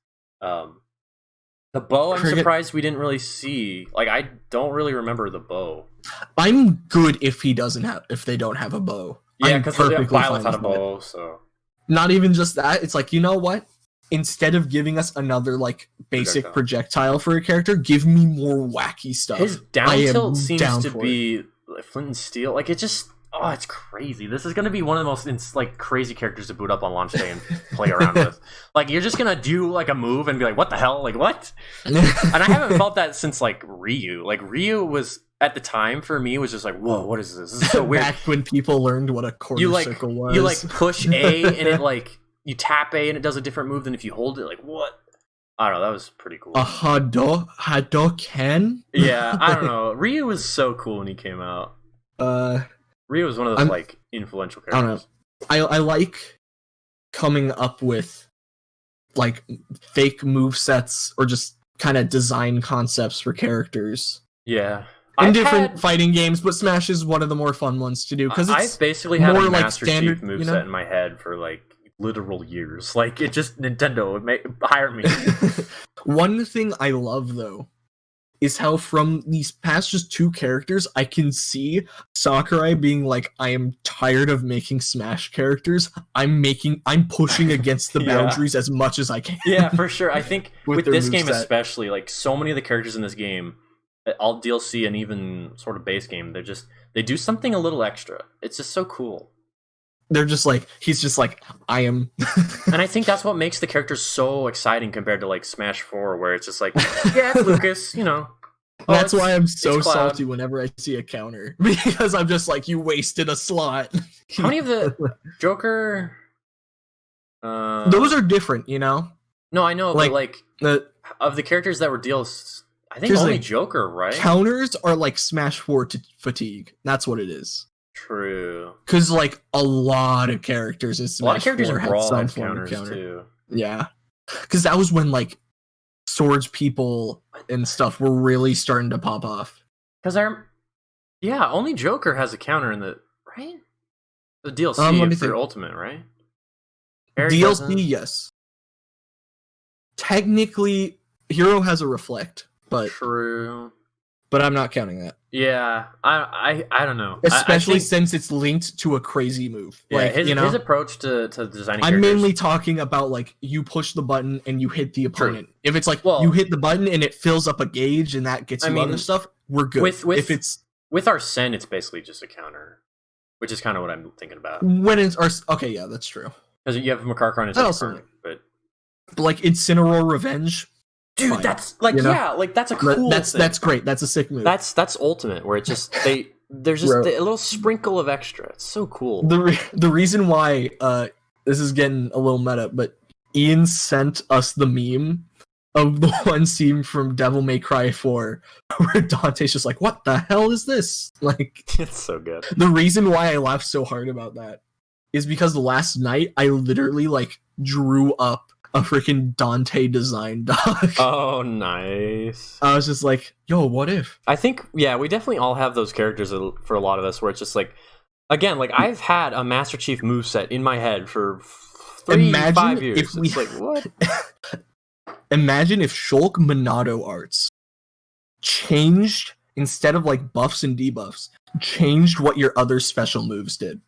The bow, I'm surprised we didn't really see. Like, I don't really remember the bow. I'm good if they don't have a bow. Yeah, because Violet had a bow, so. not even just that. It's like, you know what? Instead of giving us another like basic projectile for a character, give me more wacky stuff. His down tilt seems to be like flint and steel. Like it just, it's crazy. This is gonna be one of the most like crazy characters to boot up on launch day and play around with. Like you're just gonna do like a move and be like, what the hell? Like what? And I haven't felt that since like Ryu. Like Ryu was at the time for me was just like, whoa, what is this? This is so weird. Back when people learned what a quarter circle was. You like push A and it like you tap A and it does a different move than if you hold it. Like what? I don't know. That was pretty cool. A Hadoken? Yeah, I don't know. Ryu was so cool when he came out. Ryu was one of those like influential characters. I don't know. I like coming up with like fake move sets or just kind of design concepts for characters. Yeah. In different fighting games, but Smash is one of the more fun ones to do because it's I basically had more a like Master standard Chief moveset in my head for like literal years. Like it just Nintendo hired me. One thing I love though is how from these past just 2 characters I can see Sakurai being like, I am tired of making Smash characters. I'm pushing against the boundaries as much as I can. Yeah, for sure. I think with this game especially, like so many of the characters in this game, all DLC and even sort of base game, they do something a little extra. It's just so cool. They're just like, he's just like, I am. And I think that's what makes the characters so exciting compared to like Smash 4, where it's just like, yeah, it's Lucas, you know. That's why I'm so salty whenever I see a counter. Because I'm just like, you wasted a slot. How many of the Joker... Those are different, you know? No, I know, but like, of the characters that were DLC... I think only like, Joker, right? Counters are like Smash 4 to fatigue. That's what it is. True. Because like a lot of characters in Smash 4 a lot of characters in Brawl had some counters too. Yeah. Because that was when like Swords people and stuff were really starting to pop off. Because only Joker has a counter in the DLC for Ultimate, right? DLC, yes. Technically, Hero has a reflect. But true, but I'm not counting that. Yeah, I don't know, especially since it's linked to a crazy move. Yeah, like his approach to designing. I'm mainly talking about like you push the button and you hit the opponent. True. If it's like you hit the button and it fills up a gauge and that gets you other stuff, we're good. If it's with Arsene, it's basically just a counter, which is kind of what I'm thinking about. When it's okay, yeah, that's true. Because you have Makarkar and it's but like Incineroar Revenge. Dude, fine. That's like like that's a cool. That's great. That's a sick move. That's Ultimate, where it's just there's just a little sprinkle of extra. It's so cool. The reason why this is getting a little meta, but Ian sent us the meme of the one scene from Devil May Cry 4 where Dante's just like, "What the hell is this?" Like, it's so good. The reason why I laughed so hard about that is because last night I literally like drew up a freaking Dante design dog. Oh, nice. I was just like, yo, what if? I think, we definitely all have those characters for a lot of us where it's just like, again, like I've had a Master Chief moveset in my head for 5 years. It's like, what? Imagine if Shulk Monado arts changed, instead of like buffs and debuffs, changed what your other special moves did.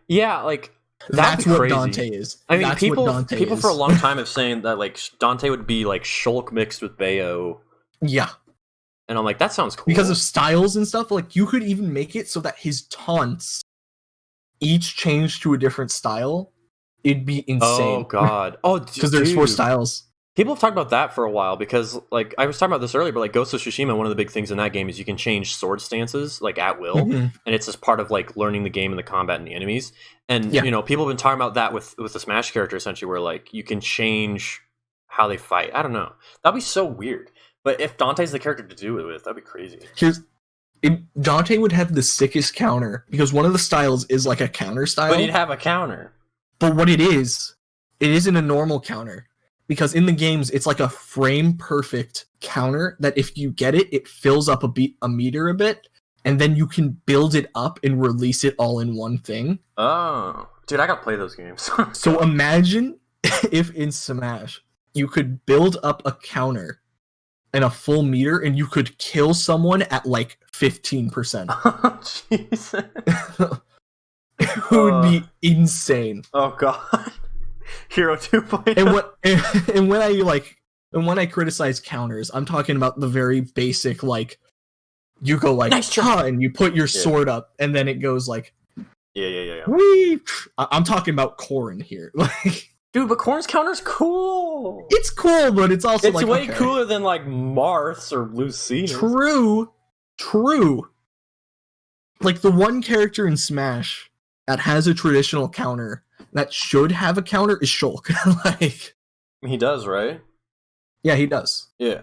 Yeah, like... That's what Dante is. I mean, people for a long time have saying that like Dante would be like Shulk mixed with Bayo. Yeah. And I'm like, that sounds cool. Because of styles and stuff, like you could even make it so that his taunts each change to a different style. It'd be insane. Oh god. Oh, because there's 4 styles. People have talked about that for a while because, like, I was talking about this earlier, but like Ghost of Tsushima, one of the big things in that game is you can change sword stances like at will, and it's just part of like learning the game and the combat and the enemies. And you know, people have been talking about that with the Smash character essentially, where like you can change how they fight. I don't know. That'd be so weird. But if Dante's the character to do it with, that'd be crazy. Dante would have the sickest counter because one of the styles is like a counter style. But he'd have a counter. But what it isn't a normal counter. Because in the games, it's like a frame-perfect counter that if you get it, it fills up a meter a bit, and then you can build it up and release it all in one thing. Oh. Dude, I gotta play those games. So imagine if in Smash, you could build up a counter and a full meter, and you could kill someone at like 15%. Oh, jeez. It would be insane. Oh god. Hero 2.0. And when I criticize counters, I'm talking about the very basic, like, you go like, nice try, and you put your sword up, and then it goes like, yeah. Whee! I'm talking about Corrin here. Like, dude, but Corrin's counter's cool. It's cool, but it's also it's way cooler than like Marth's or Lucina's. True. Like, the one character in Smash that has a traditional counter that should have a counter is Shulk. Like, he does, right? Yeah, he does. Yeah,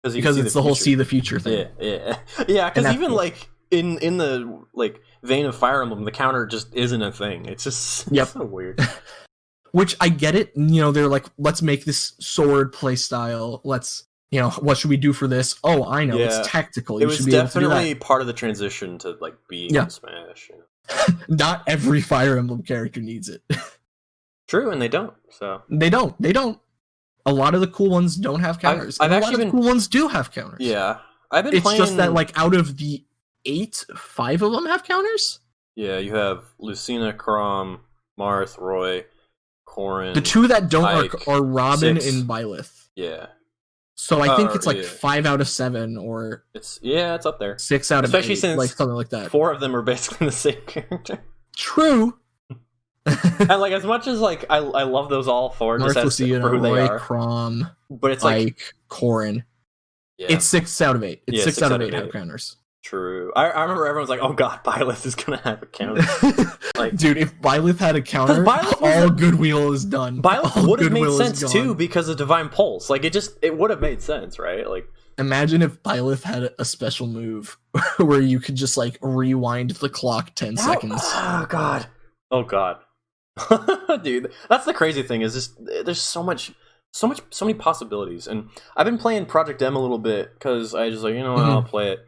because it's the whole see the future thing. Yeah. Because even cool. Like in the like vein of Fire Emblem, the counter just isn't a thing. It's just so weird. Which I get it. You know, they're like, let's make this sword play style. Let's, you know, what should we do for this? Oh, I know, it's tactical. It was definitely part of the transition to like being in Smash. You know? Not every Fire Emblem character needs it. True, and they don't. So they don't. A lot of the cool ones don't have counters. I've actually been... the cool ones do have counters. Yeah, I've been. It's just that, like, out of the 8, 5 of them have counters. Yeah, you have Lucina, Chrom, Marth, Roy, Corrin. The 2 that don't are Robin 6. and Byleth. Yeah. So I think it's like 5 out of 7, or it's up there. 6 out of 8, since like something like that. 4 of them are basically the same character. True. And like, as much as like I love those all 4 just as for who they are, Chrom, but it's like Corrin. Yeah. It's 6 out of 8. It's 6 out of 8 have counters. True. I remember everyone's like, "Oh god, Byleth is gonna have a counter." Like, dude, if Byleth had a counter, all Goodwill is done. Byleth would have made sense too because of Divine Pulse. Like, it would have made sense, right? Like, imagine if Byleth had a special move where you could just like rewind the clock 10 seconds. Oh god. Dude, that's the crazy thing, is just there's so many possibilities. And I've been playing Project M a little bit because I just like, you know what, I'll play it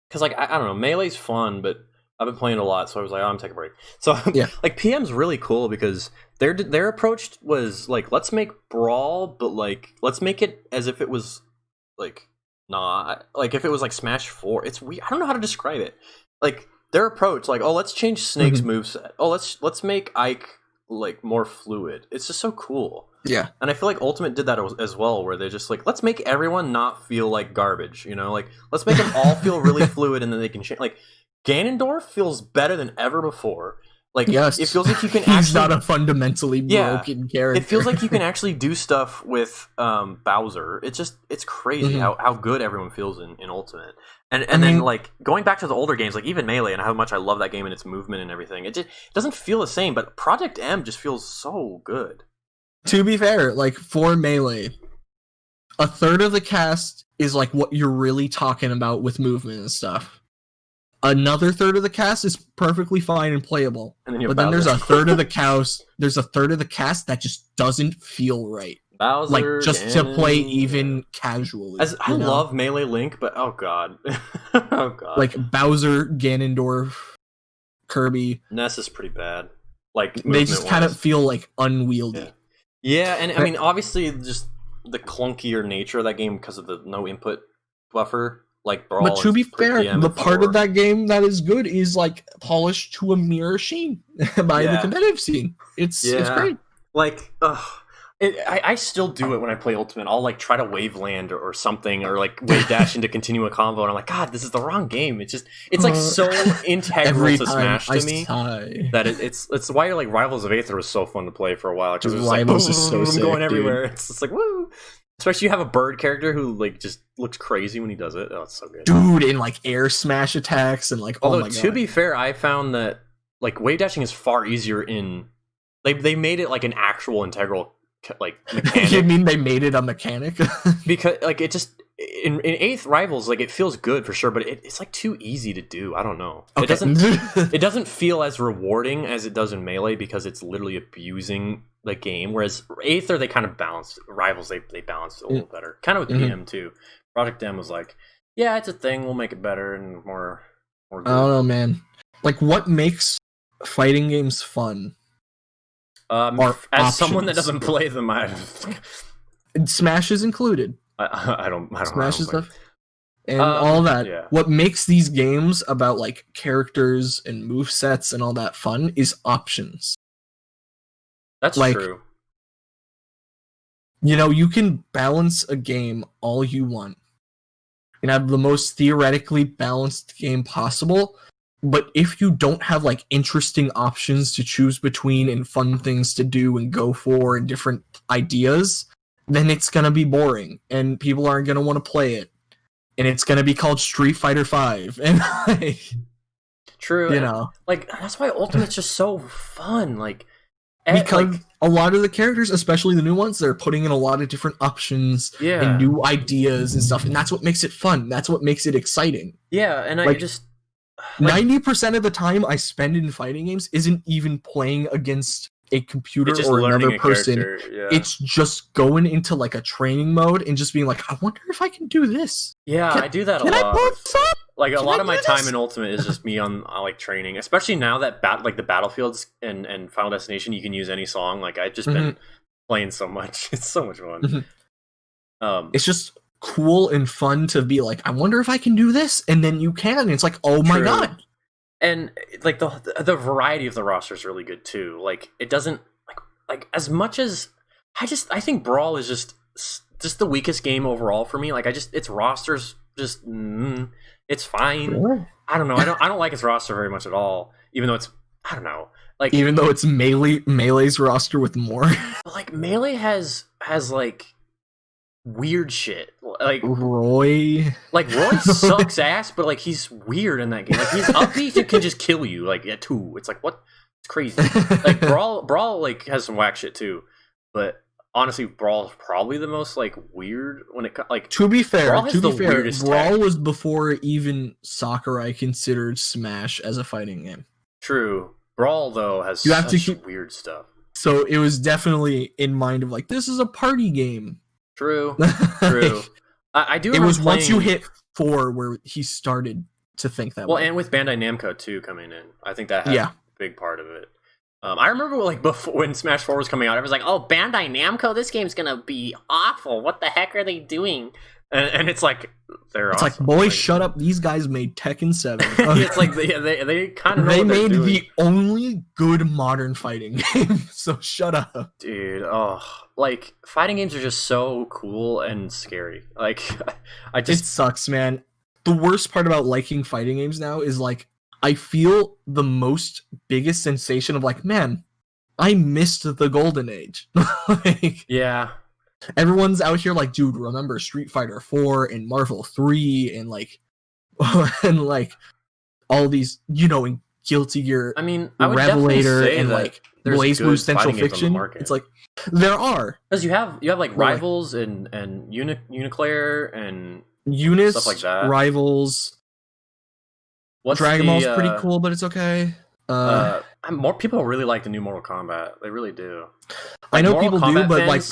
because like I don't know, Melee's fun, but I've been playing a lot, so I was like, I'm taking a break. So like PM's really cool because their approach was like, let's make Brawl, but like let's make it as if it was like not like if it was like Smash 4. It's weird. I don't know how to describe it. Like, their approach, like, oh, let's change Snake's moveset. Oh, let's make Ike like more fluid. It's just so cool. Yeah. And I feel like Ultimate did that as well, where they're just like, let's make everyone not feel like garbage, you know? Like, let's make them all feel really fluid, and then they can change. Like, Ganondorf feels better than ever before. Like, it feels like you can He's not a fundamentally broken character. It feels like you can actually do stuff with Bowser. It's crazy how good everyone feels in Ultimate. And then, like, going back to the older games, like even Melee, and how much I love that game and its movement and everything, it doesn't feel the same, but Project M just feels so good. To be fair, like, for Melee, a third of the cast is like what you're really talking about with movement and stuff. Another third of the cast is perfectly fine and playable. And then there's a third of the cast. There's a third of the cast that just doesn't feel right. Bowser, like, just to play even casually. I love Melee Link, but oh god, oh god, like Bowser, Ganondorf, Kirby. Ness is pretty bad. Like, they just kind of feel like unwieldy. Yeah, and I mean, obviously, just the clunkier nature of that game because of the no input buffer. Like, Brawl, but to be fair, the part of that game that is good is like polished to a mirror sheen by the competitive scene. It's great. Like, I still do it when I play Ultimate. I'll like try to wave land or something, or like wave dash into continue a combo, and I'm like, God, this is the wrong game. It's like so integral to Smash to me that it's why like Rivals of Aether was so fun to play for a while, because it was Rivals like, is so sick, going everywhere. It's like, woo. Especially you have a bird character who like just looks crazy when he does it. Oh, it's so good, dude. And like air smash attacks and like. Although, oh my God. To be fair, I found that like wave dashing is far easier in. They made it like an actual integral like mechanic. You mean they made it a mechanic? Because like it just in 8th Rivals, like, it feels good for sure, but it's like too easy to do. I don't know. Okay. It doesn't feel as rewarding as it does in Melee because it's literally abusing the game. Whereas 8th, they kind of balanced. Rivals, they balanced it a little better. Kind of with PM too. Project M was like, yeah, it's a thing. We'll make it better and more good. I don't know, man. Like, what makes fighting games fun? As someone that doesn't play them, Smash is included. I don't Smash is stuff. and all that. Yeah. What makes these games about like characters and movesets and all that fun is options. That's like, true. You know, you can balance a game all you want and have the most theoretically balanced game possible, but if you don't have like interesting options to choose between and fun things to do and go for and different ideas, then it's gonna be boring and people aren't gonna want to play it. And it's gonna be called Street Fighter V. And like, true, you know, like that's why Ultimate's just so fun. Like, because a lot of the characters, especially the new ones, they're putting in a lot of different options and new ideas and stuff, and that's what makes it fun. That's what makes it exciting. Yeah, and like, I just 90% of the time I spend in fighting games isn't even playing against a computer or another person. Yeah. It's just going into like a training mode and just being like, I wonder if I can do this. Yeah, I do that a lot. Like a lot of my time in Ultimate is just me on like training, especially now that like the battlefields and Final Destination, you can use any song. Like I've just been playing so much. It's so much fun. It's just cool and fun to be like, I wonder if I can do this, and then you can. And it's like, oh my god. And like the variety of the roster is really good too. Like it doesn't like as much as I think Brawl is just the weakest game overall for me. Like its roster's just it's fine. Really? I don't know. I don't like its roster very much at all. Even though it's I don't know. Like even though it's Melee's roster with more. But like Melee has like weird shit. Like Roy sucks ass, but like he's weird in that game. Like he's up B can just kill you like at 2. It's like what? It's crazy. Like Brawl like has some whack shit too, but honestly, Brawl is probably the most like weird when it like. To be fair, Brawl was before even Sakurai considered Smash as a fighting game. True, Brawl though has weird stuff. So it was definitely in mind of like this is a party game. True. I do. It was once you hit 4 where he started to think that way. Well, and with Bandai Namco too coming in, I think that had a big part of it. I remember like before when Smash 4 was coming out, I was like, "Oh, Bandai Namco, this game's gonna be awful. What the heck are they doing?" And it's like they're. It's awesome. Like, boys, shut up. These guys made Tekken 7. It's like they kind of know they what made doing. The only good modern fighting game. So shut up, dude. Oh, like fighting games are just so cool and scary. Like it sucks, man. The worst part about liking fighting games now is like I feel the biggest sensation of like, man, I missed the golden age. Like, yeah. Everyone's out here like, dude, remember Street Fighter 4 and Marvel 3 and like and like all these, you know, in Guilty Gear. I mean, I would Revelator say and like Blaze Blue Central Fiction. It's like there are. Because you have like Rivals and Uniclair and Eunice, stuff like that. Rivals. Dragon Ball's pretty cool, but it's okay. More people really like the new Mortal Kombat. They really do. Like, I know Mortal people Kombat do, but like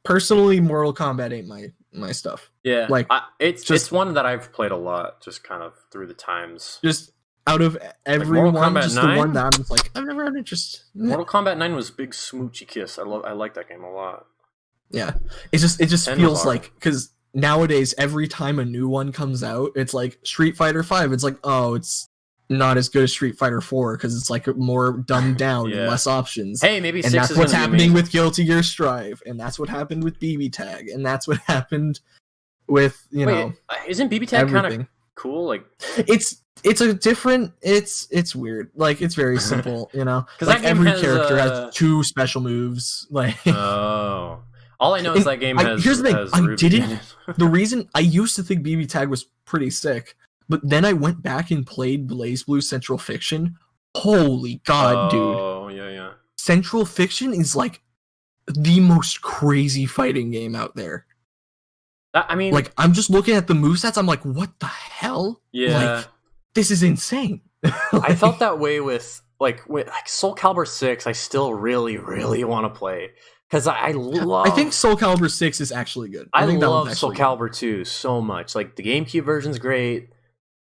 personally, Mortal Kombat ain't my stuff. Yeah, like it's one that I've played a lot, just kind of through the times. Just out of everyone, like just 9? The one that I'm just like I've never had interest. Mortal Kombat 9 was big smoochy kiss. I like that game a lot. Yeah, it just feels like because nowadays every time a new one comes out, it's like Street Fighter 5. It's like, oh, it's not as good as Street Fighter 4 because it's like more dumbed down and less options. Hey, maybe and 6 that's what's happening with Guilty Gear Strive, and that's what happened with BB Tag, and that's what happened with know. Isn't BB Tag kind of cool? Like it's a different. It's weird. Like it's very simple, you know. Because like every character has 2 special moves. Like oh. All I know is that game has. Here's the thing. I didn't. It. The reason I used to think BB Tag was pretty sick, but then I went back and played Blaze Blue Central Fiction. Holy god, dude! Oh yeah. Central Fiction is like the most crazy fighting game out there. I mean, like I'm just looking at the movesets. I'm like, what the hell? Yeah, like, this is insane. I felt that way with Soul Calibur 6. I still really, really want to play. Because I think Soul Calibur 6 is actually good. I love Soul Calibur 2 so much. Like, the GameCube version's great.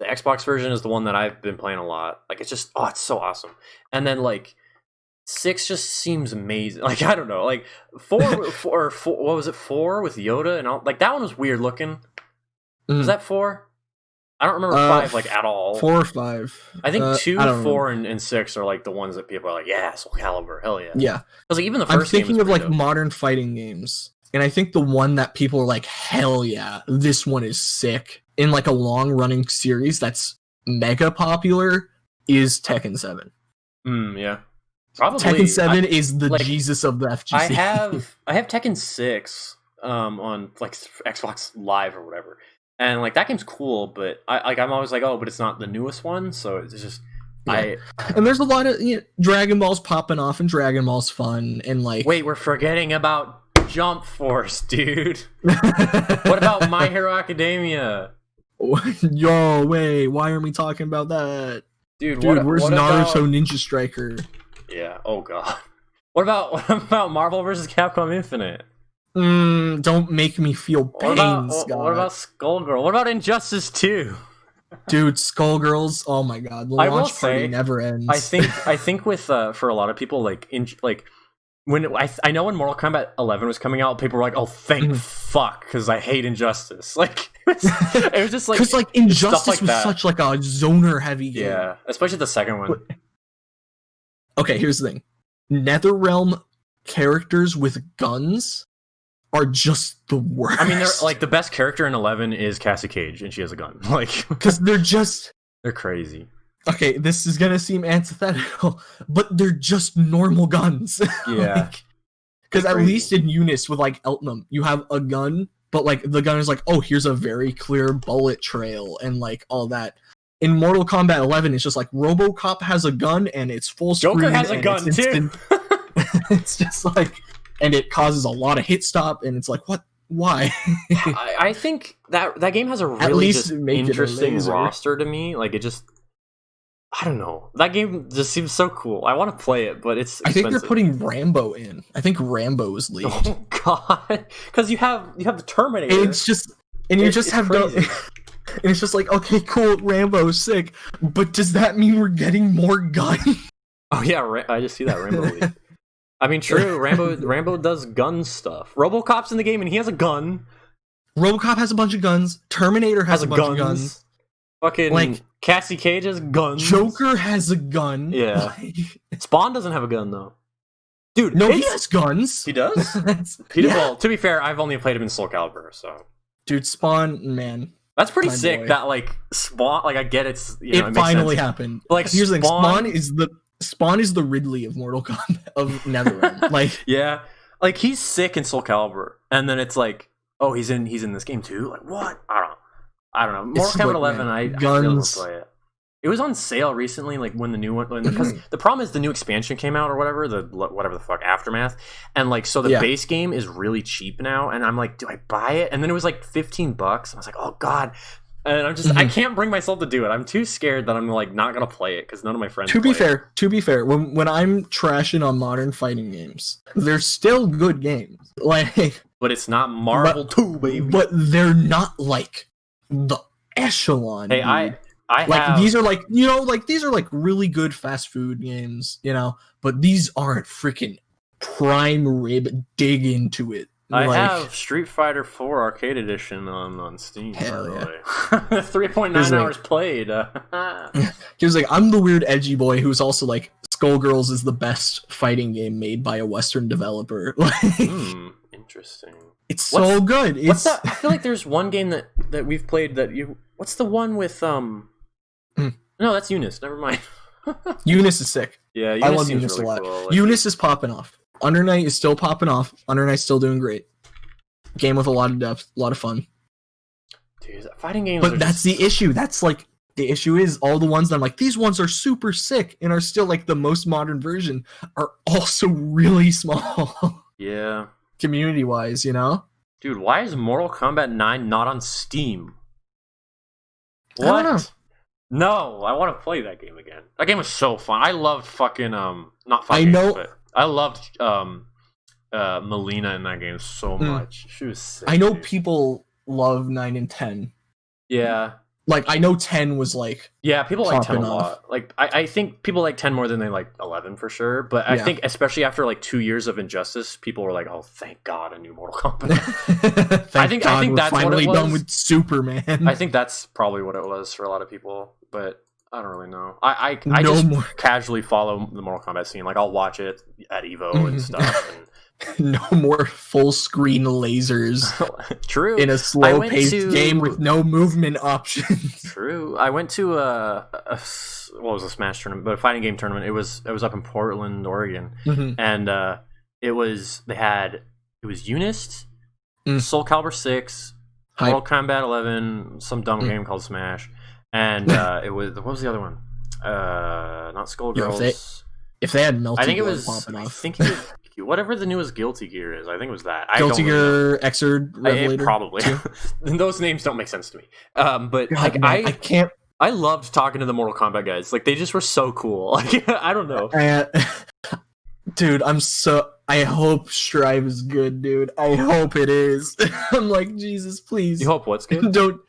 The Xbox version is the one that I've been playing a lot. Like, it's just, it's so awesome. And then, like, 6 just seems amazing. Like, I don't know. Like, 4 what was it, 4 with Yoda and all? Like, that one was weird looking. Was that 4? I don't remember 5 like at all. 4 or 5. I think 2, 4, and 6 are like the ones that people are like, yeah, Soul Calibur, hell yeah. Yeah. Because like even the first I'm thinking of like dope. modern fighting games, and I think the one that people are like, hell yeah, this one is sick in like a long running series that's mega popular is Tekken 7. Yeah. Probably Tekken 7 is the Jesus of the FGC. I have Tekken 6 on like Xbox Live or whatever. And like that game's cool, but I'm always like, oh, but it's not the newest one, so it's just and there's a lot of Dragon Ball's popping off, and Dragon Ball's fun, and like wait, we're forgetting about Jump Force, dude. What about My Hero Academia? Yo, wait, why aren't we talking about that, dude? Where's Naruto Ninja Striker? Yeah. Oh god. What about Marvel vs. Capcom Infinite? Don't make me feel pain, Scott. What about Skullgirl? What about Injustice 2? Dude, Skullgirls, oh my god, the launch party never ends. I think with for a lot of people, like when I know when Mortal Kombat 11 was coming out, people were like, "Oh, thank fuck," because I hate Injustice. Like it was just like because like Injustice was such like a zoner heavy game. Yeah, especially the second one. Okay, here's the thing: NetherRealm characters with guns are just the worst. I mean, they're like the best character in 11 is Cassie Cage, and she has a gun. Like, because they're crazy. Okay, this is gonna seem antithetical, but they're just normal guns. Yeah. Because at least in Eunice with like Eltnum, you have a gun, but like the gun is like, oh, here's a very clear bullet trail and like all that. In Mortal Kombat 11, it's just like RoboCop has a gun and it's full screen. Joker has a gun too. It's just like. And it causes a lot of hit stop, and it's like, what? Why? I think that game has a really just interesting roster to me. Like, it just... I don't know. That game just seems so cool. I want to play it, but it's expensive. I think they're putting Rambo in. I think Rambo is leaked. Oh, God. Because you have the Terminator. And it's just... And you just have no... And it's just like, okay, cool, Rambo's sick, but does that mean we're getting more guns? Oh, yeah, I just see that Rambo leak. I mean, true. Rambo does gun stuff. RoboCop's in the game, and he has a gun. RoboCop has a bunch of guns. Terminator has a bunch of guns. Fucking like Cassie Cage has guns. Joker has a gun. Yeah. Spawn doesn't have a gun though. Dude, no, he has guns. He does. Well, to be fair, I've only played him in Soul Calibur, so. Dude, Spawn, man. That's pretty sick. Boy. That like Spawn, like I get it's. It finally happened. Like here's the thing, Spawn is the Ridley of Mortal Kombat of NetherRealm. Like yeah, like he's sick in Soul Calibur, and then it's like, oh, he's in this game too. Like what? I don't know. Mortal Kombat 11, I really don't play it. It was on sale recently, like when the new one. Because the problem is the new expansion came out or whatever the fuck Aftermath, and like so the base game is really cheap now, and I'm like, do I buy it? And then it was like $15, and I was like, oh god. And I'm just I can't bring myself to do it. I'm too scared that I'm like not gonna play it because none of my friends. To be fair, when I'm trashing on modern fighting games, they're still good games. Like, but it's not Marvel 2, baby. But they're not like the echelon. Hey, dude. I like have... these are like these are like really good fast food games, but these aren't freaking prime rib. Dig into it. I have Street Fighter 4 Arcade Edition on Steam. Hell yeah. 3.9 hours played. He was like, I'm the weird edgy boy who's also like, Skullgirls is the best fighting game made by a Western developer. Interesting. It's so good. What's that? I feel like there's one game that we've played that you... What's the one with... No, that's Eunice. Never mind. Eunice is sick. Yeah, I love Eunice really a lot. Cool. Like, Eunice is popping off. Under Night is still popping off. Under Night's still doing great. Game with a lot of depth, a lot of fun. Dude, fighting games. But that's the issue. That's like the issue is all the ones that I'm like, these ones are super sick and are still like the most modern version are also really small. Yeah. Community wise, Dude, why is Mortal Kombat 9 not on Steam? What? I don't know. No, I want to play that game again. That game was so fun. I loved fucking not fighting games, but I loved Melina in that game so much. She was sick. I know people love 9 and 10. Yeah. Like, I know 10 was like... Yeah, people like 10 a lot. Like, I think people like 10 more than they like 11 for sure. But I think, especially after like 2 years of Injustice, people were like, "Oh, thank God, a new Mortal Kombat." I think that's finally what it was. Done with Superman. I think that's probably what it was for a lot of people. But I don't really know. I just casually follow the Mortal Kombat scene. Like, I'll watch it at Evo and stuff. And no more full screen lasers. True. In a slow paced game with no movement options. True. I went to what was a Smash tournament, but a fighting game tournament. It was up in Portland, Oregon, and it was Unist, Soul Calibur 6, Mortal Kombat 11, some dumb game called Smash, and it was, what was the other one? Not Skullgirls. If they had melted, I think it was. I think it was whatever the newest Guilty Gear is. I think it was that. Guilty Gear Xrd Revelator. Probably. Those names don't make sense to me. But God, like, I can't. I loved talking to the Mortal Kombat guys. Like, they just were so cool. Like, I don't know. Dude, I hope Strive is good, dude. I hope it is. I'm like, Jesus, please. You hope what's good? Don't.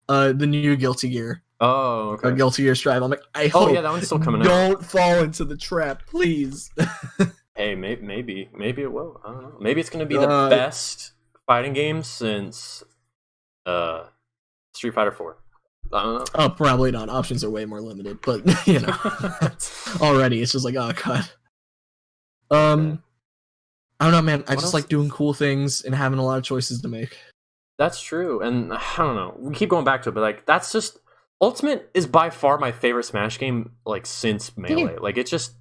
The new Guilty Gear. Oh, okay. Guilty Gear Strive. I'm like, I hope. Oh yeah, that one's still coming out. Don't fall into the trap, please. Hey, maybe it will. I don't know. Maybe it's going to be the best fighting game since Street Fighter 4. I don't know. Oh, probably not. Options are way more limited, but you know, already it's just like, oh god. I don't know, man. I just like doing cool things and having a lot of choices to make. That's true, and I don't know. We keep going back to it, but like, that's just Ultimate is by far my favorite Smash game, like, since Melee. Yeah. Like, it's just.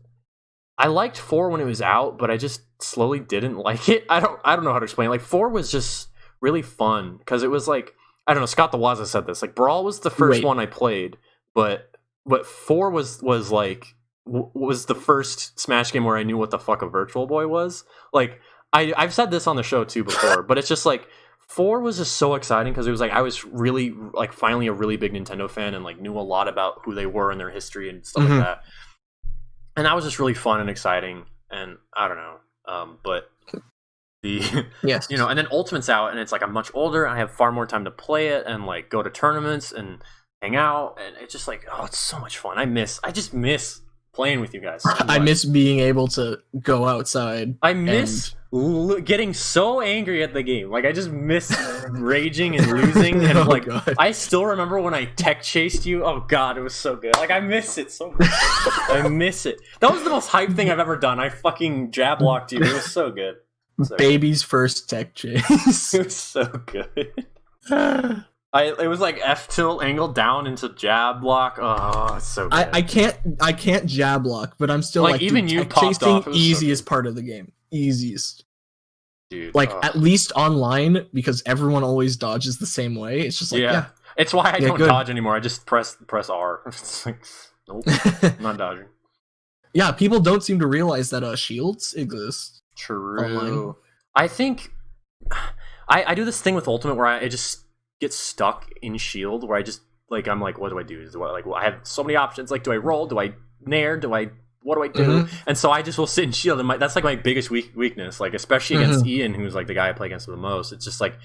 I liked 4 when it was out, but I just slowly didn't like it. I don't know how to explain it. Like, 4 was just really fun because it was like, I don't know, Scott the Waza said this. Like, Brawl was the first one I played, but 4 was the first Smash game where I knew what the fuck a Virtual Boy was. Like, I've said this on the show too before, but it's just like 4 was just so exciting because it was like I was really like finally a really big Nintendo fan and like knew a lot about who they were and their history and stuff like that. And that was just really fun and exciting, and I don't know, but the you know, and then Ultimate's out, and it's like I'm much older, and I have far more time to play it and like go to tournaments and hang out, and it's just like, oh, it's so much fun. I just miss playing with you guys. So I miss being able to go outside. I miss getting so angry at the game. Like, I just miss raging and losing. And like, God. I still remember when I tech chased you. Oh god, it was so good. Like, I miss it so much. I miss it. That was the most hype thing I've ever done. I fucking jab locked you. It was so good. Baby's first tech chase. It was so good. It was like F tilt angle down into jab block. Oh, it's so good. I can't jab block, but I'm still like even you popped chasing easiest part of the game. Easiest. Dude, like at least online, because everyone always dodges the same way. It's just like it's why I don't dodge anymore. I just press R. It's like, nope, I'm not dodging. Yeah, people don't seem to realize that shields exist. True. Online. I think I do this thing with Ultimate where I just get stuck in shield where I just like I'm like, what do I do? I have so many options. Like, do I roll? Do I nair? What do I do? And so I just will sit in shield, and that's like my biggest weakness. Like, especially against Ian, who's like the guy I play against the most. It's just like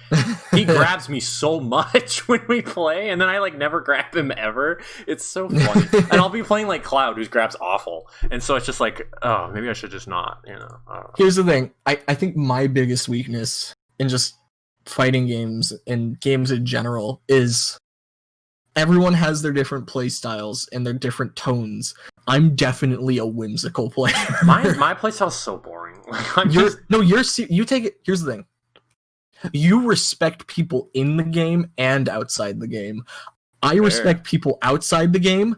he grabs me so much when we play, and then I like never grab him ever. It's so funny. And I'll be playing like Cloud, who grabs awful, and so it's just like, oh, maybe I should just not. You know. I don't know. Here's the thing. I think my biggest weakness in just fighting games and games in general is everyone has their different play styles and their different tones. I'm definitely a whimsical player. my play style is so boring. Like, you take it. Here's the thing. You respect people in the game and outside the game. I respect people outside the game.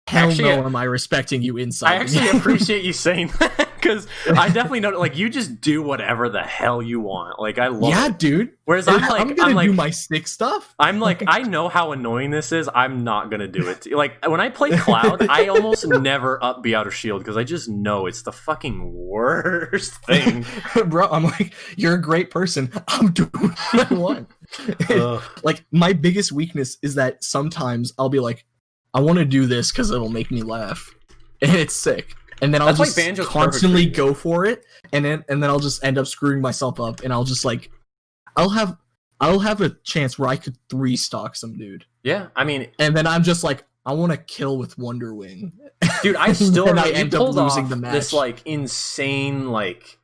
Hell no, am I respecting you inside? I actually appreciate you saying that, because I definitely know, like, you just do whatever the hell you want. Like, I love it. Yeah, dude. Whereas I'm gonna do my stick stuff. I'm like, I know how annoying this is. I'm not gonna do it. Like, when I play Cloud, I almost never up B out of shield because I just know it's the fucking worst thing. Bro, I'm like, you're a great person. I'm doing what I want. Like, my biggest weakness is that sometimes I'll be like, I want to do this because it'll make me laugh, and it's sick. And then I'll just constantly go for it, and then I'll just end up screwing myself up, and I'll just like, I'll I'll have a chance where I could 3-stock some dude. Yeah, I mean, and then I'm just like, I want to kill with Wonder Wing, dude. I still and I end up losing the match. This like insane like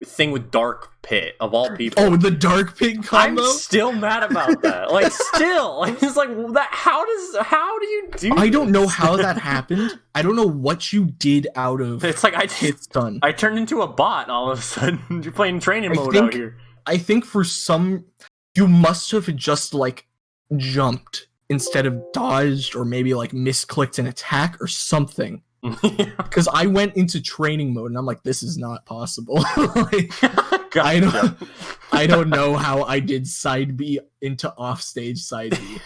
thing with Dark Pit of all people. Oh, the Dark Pit combo. I'm still mad about that. Like, still, like it's like that. How do you do? I don't know how that happened. I don't know what you did out of. It's like I turned into a bot all of a sudden. You're playing training mode out here. I think for some, you must have just like jumped instead of dodged, or maybe like misclicked an attack or something. Because I went into training mode and I'm like, this is not possible. Like, I don't know how I did side B into offstage side B,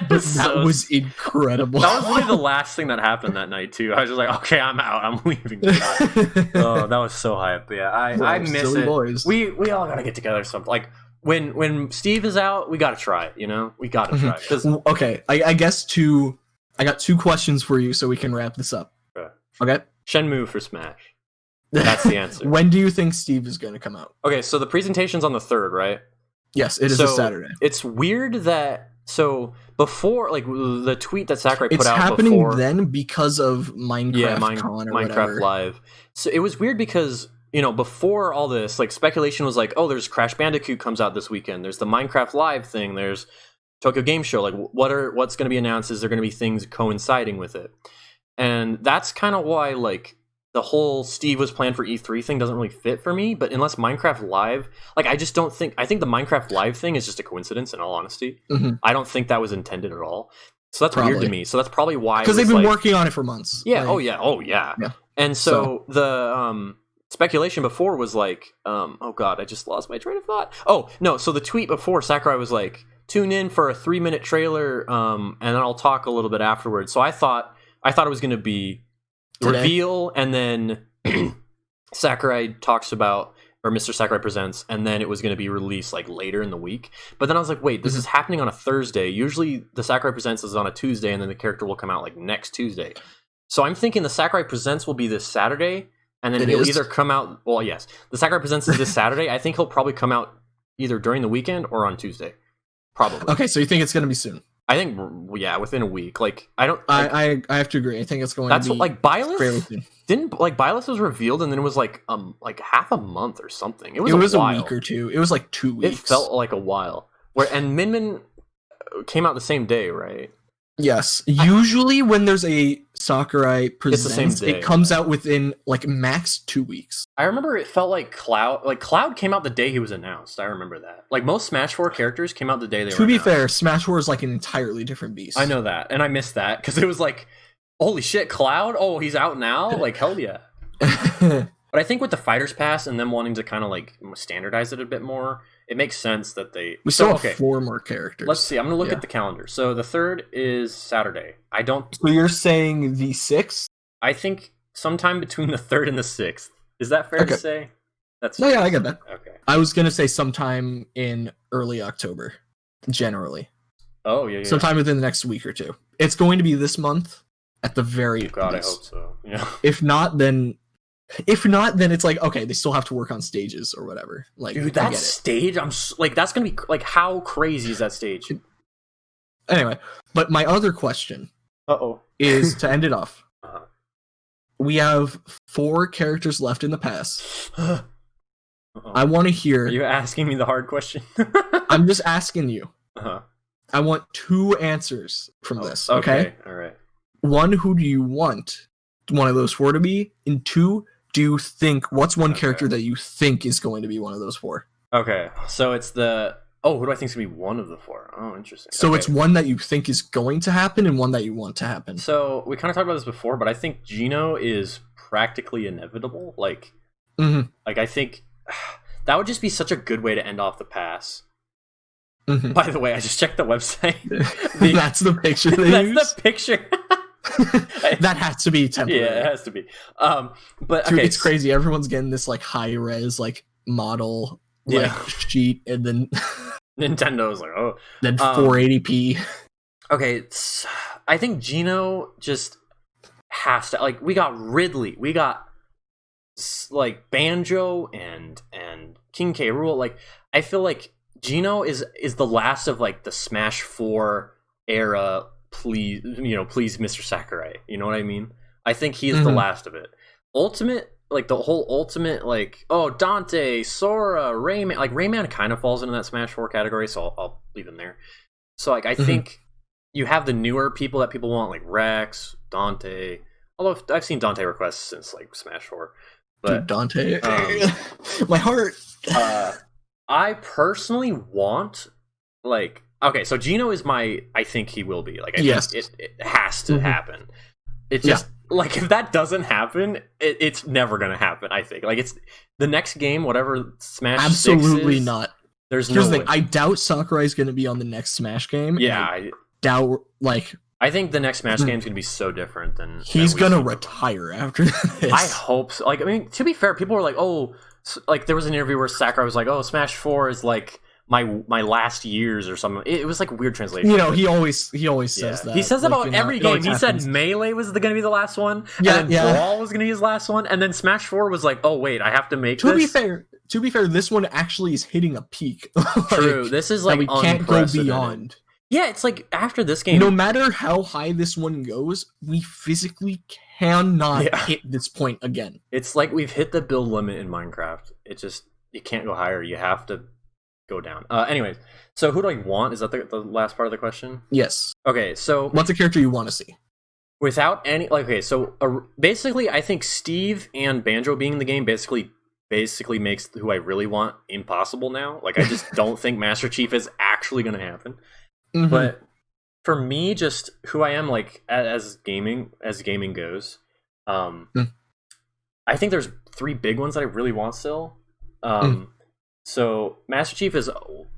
but that was incredible. That was really the last thing that happened that night too. I was just like, okay, I'm out. I'm leaving. Oh, that was so hype. Yeah, I miss it. Boys. We all gotta get together. Something like when Steve is out, we gotta try it. You know, we gotta try it. Okay, I guess I got 2 questions for you, so we can wrap this up. Okay. Shenmue for Smash. That's the answer. When do you think Steve is going to come out? Okay, so the presentation's on the 3rd, right? Yes, it is a Saturday. It's weird that before, like the tweet that Sakurai put out, it's happening then because of Minecraft Con or Minecraft whatever. Live. So it was weird because before all this, like speculation was like, oh, there's Crash Bandicoot comes out this weekend. There's the Minecraft Live thing. There's Tokyo Game Show. Like, what's going to be announced? Is there going to be things coinciding with it? And that's kind of why, like, the whole Steve was planned for E3 thing doesn't really fit for me. But unless Minecraft Live, like, I just don't think... I think the Minecraft Live thing is just a coincidence, in all honesty. Mm-hmm. I don't think that was intended at all. So that's weird to me. So that's probably why... Because they've been working on it for months. Yeah, like, oh yeah. And so the speculation before was like... oh, God, I just lost my train of thought. Oh, no, so the tweet before, Sakurai was like, tune in for a 3-minute trailer, and then I'll talk a little bit afterwards. So I thought it was going to be reveal, and then Sakurai talks about, or Mr. Sakurai presents, and then it was going to be released like later in the week. But then I was like, wait, this is happening on a Thursday. Usually the Sakurai presents is on a Tuesday, and then the character will come out like next Tuesday. So I'm thinking the Sakurai presents will be this Saturday, and then he'll either come out. Well, yes, the Sakurai presents is this Saturday. I think he'll probably come out either during the weekend or on Tuesday. Probably. Okay, so you think it's going to be soon? I think, yeah, within a week. Like, I don't. I have to agree. I think it's going. That's to be what, like, Byleth didn't, like, Byleth was revealed, and then it was like half a month or something. It was a week or two. It was like 2 weeks. It felt like a while. And Min Min came out the same day, right? Yes. Usually when there's a Sakurai presents, it's the same day, it comes out within like max 2 weeks. I remember it felt like Cloud came out the day he was announced. I remember that. Like most Smash 4 characters came out the day they were announced. To be fair, Smash 4 is like an entirely different beast. I know that, and I missed that because it was like, holy shit, Cloud? Oh, he's out now? Like, hell yeah. But I think with the Fighters Pass and them wanting to kind of like standardize it a bit more, it makes sense that we still have 4 more characters. Let's see. I'm going to look at the calendar. So the 3rd is Saturday. So you're saying the 6th? I think sometime between the 3rd and the 6th. Is that fair to say? Yeah, I get that. Okay. I was going to say sometime in early October, generally. Oh, yeah. Sometime within the next week or two. It's going to be this month at the very least. God, I hope so. Yeah. If not, then it's like, okay, they still have to work on stages or whatever. Like, dude, that stage, that's gonna be like, how crazy is that stage? Anyway, but my other question is to end it off. We have 4 characters left in the pass. I want to hear. Are you asking me the hard question? I'm just asking you. I want 2 answers from this. Okay. All right. 1, who do you want one of those 4 to be? And 2, do you think what's one character that you think is going to be one of those 4? Okay, so it's who do I think is going to be one of the 4? Oh, interesting. So it's one that you think is going to happen and one that you want to happen. So we kind of talked about this before, but I think Gino is practically inevitable. Like, like I think that would just be such a good way to end off the pass. By the way, I just checked the website. That's the picture they use? That's the picture. That has to be temporary. Yeah, it has to be. But dude, it's crazy. Everyone's getting this like high res like model sheet, and then Nintendo's like, oh, then 480p. Okay, I think Gino just has to, like, we got Ridley, we got like Banjo and King K. Rool. Like, I feel like Gino is the last of like the Smash 4 era. Please, please, Mr. Sakurai. You know what I mean? I think he is the last of it. Ultimate, like the whole Ultimate, like Dante, Sora, Rayman. Like Rayman kind of falls into that Smash 4 category, so I'll leave him there. So like I think you have the newer people that people want, like Rex, Dante. Although I've seen Dante requests since like Smash 4, but dude, Dante, my heart. I personally want like. Okay, so Gino is I think he will be. Like, I think it has to happen. It just, like, if that doesn't happen, it's never going to happen, I think. Like, it's the next game, whatever Smash Absolutely 6 is, not. Here's no way. I doubt Sakurai's going to be on the next Smash game. Yeah. I doubt, like... I think the next Smash game is going to be so different than... He's going to retire after this. I hope so. Like, I mean, to be fair, people were like, like, there was an interview where Sakurai was like, Smash 4 is, like... my last years or something. It was like weird translation. He always says that. He says about every game. He said Melee was going to be the last one. Yeah, and then Brawl was going to be his last one. And then Smash 4 was like, oh wait, I have to make this. To be fair, this one actually is hitting a peak. True. This is like we can't go beyond. Yeah, it's like after this game. No matter how high this one goes, we physically cannot hit this point again. It's like we've hit the build limit in Minecraft. You can't go higher. You have to go down. Anyways, so who do I want? Is that the last part of the question? Yes. Okay, so what's a character you want to see? Without any, basically, I think Steve and Banjo being in the game basically makes who I really want impossible now. Like, I just don't think Master Chief is actually going to happen. But for me, just who I am, like as gaming goes, I think there's 3 big ones that I really want still. So Master Chief is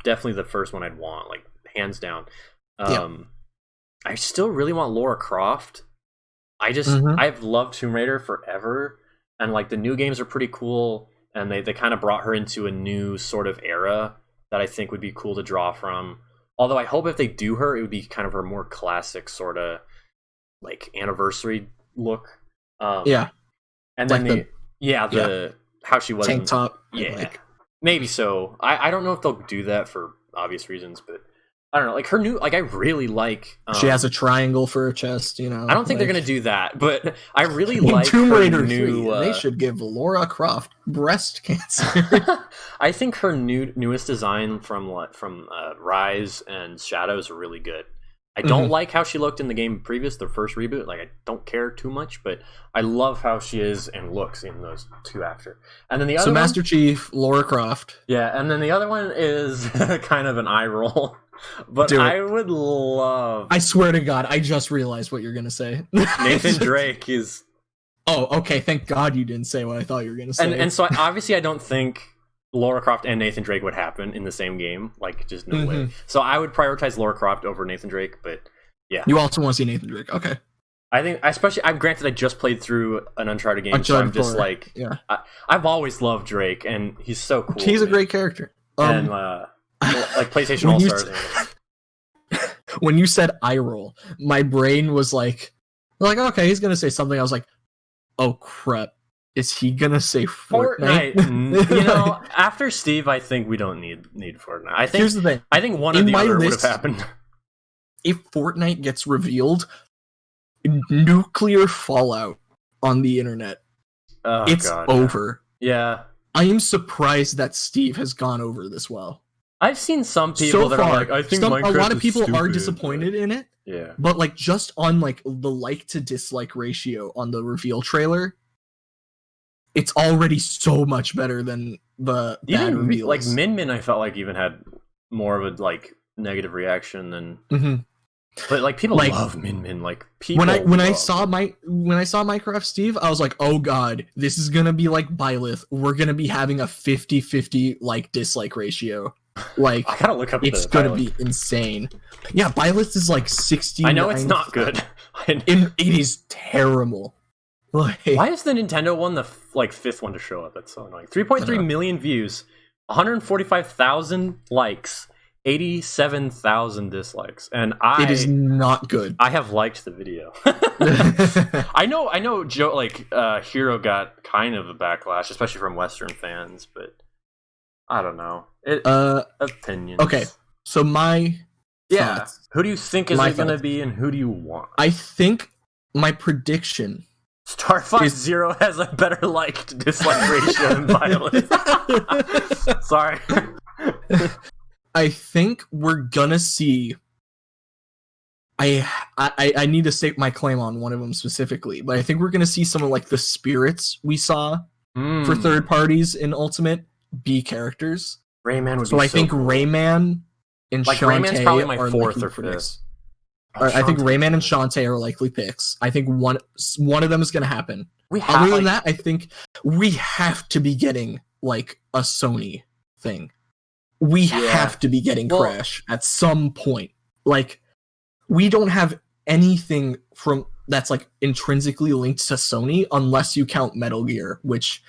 definitely the first one I'd want, like hands down. I still really want Lara Croft. I've loved Tomb Raider forever, and like the new games are pretty cool, and they kind of brought her into a new sort of era that I think would be cool to draw from. Although I hope if they do her, it would be kind of her more classic sort of like anniversary look. And then like the how she was tank top. Maybe so. I don't know if they'll do that for obvious reasons, but I don't know. Like her new, like I really like. She has a triangle for her chest. I don't think they're gonna do that, but I really like Tomb Raider new. 3, they should give Lara Croft breast cancer. I think her newest design from Rise and Shadows are really good. I don't like how she looked in the game previous, the first reboot. Like, I don't care too much, but I love how she is and looks in those 2 after. And then the other Master Chief, Lara Croft. Yeah, and then the other one is kind of an eye roll. But I would love... I swear to God, I just realized what you're going to say. Nathan Drake is... Oh, okay, thank God you didn't say what I thought you were going to say. And so, obviously, I don't think Lara Croft and Nathan Drake would happen in the same game. Like, just no way. So I would prioritize Lara Croft over Nathan Drake, but yeah. You also want to see Nathan Drake. Okay. I think, especially, granted, I just played through an Uncharted game, so I'm just like, I've always loved Drake, and he's so cool. He's a great character. And, like, PlayStation All-Stars. When you said eye roll, my brain was like, okay, he's going to say something. I was like, oh, crap. Is he gonna say Fortnite? After Steve, I think we don't need Fortnite. I think here's the thing. I think one or the other would have happened. If Fortnite gets revealed, nuclear fallout on the internet. It's over. Yeah. I am surprised that Steve has gone over this well. I've seen some people that are like, I think Minecraft a lot of people stupid, are disappointed in it. Yeah. But like just on like the like to dislike ratio on the reveal trailer, it's already so much better than the bad reveals. Like Min, I felt like even had more of a like negative reaction than. But like people love Min. Like people. When I saw Minecraft Steve, I was like, oh god, this is gonna be like Byleth. We're gonna be having a 50-50 like dislike ratio. Like I gotta look up. It's gonna be insane. Yeah, Byleth is like 60. I know it's not good. It is terrible. Like, why is the Nintendo one the 5th one to show up? That's so annoying. 3.3 million views, 145,000 likes, 87,000 dislikes, and it is not good. I have liked the video. I know. Joe, Hero got kind of a backlash, especially from Western fans, but I don't know. Opinions. Okay, so my thoughts. Who do you think is it going to be, and who do you want? I think my prediction. Star Fox Zero has a better like to dislike ratio than Violet. Sorry. I think we're gonna see. I need to state my claim on one of them specifically, but I think we're gonna see some of like the spirits we saw for third parties in Ultimate be characters. Rayman would be so I think cool. Rayman and like Shantae Rayman's probably my fourth or fifth. I think Rayman and Shantae are likely picks. I think one of them is going to happen. Other than that, I think we have to be getting like a Sony thing. We have to be getting Crash at some point. Like, we don't have anything from that's like intrinsically linked to Sony unless you count Metal Gear, which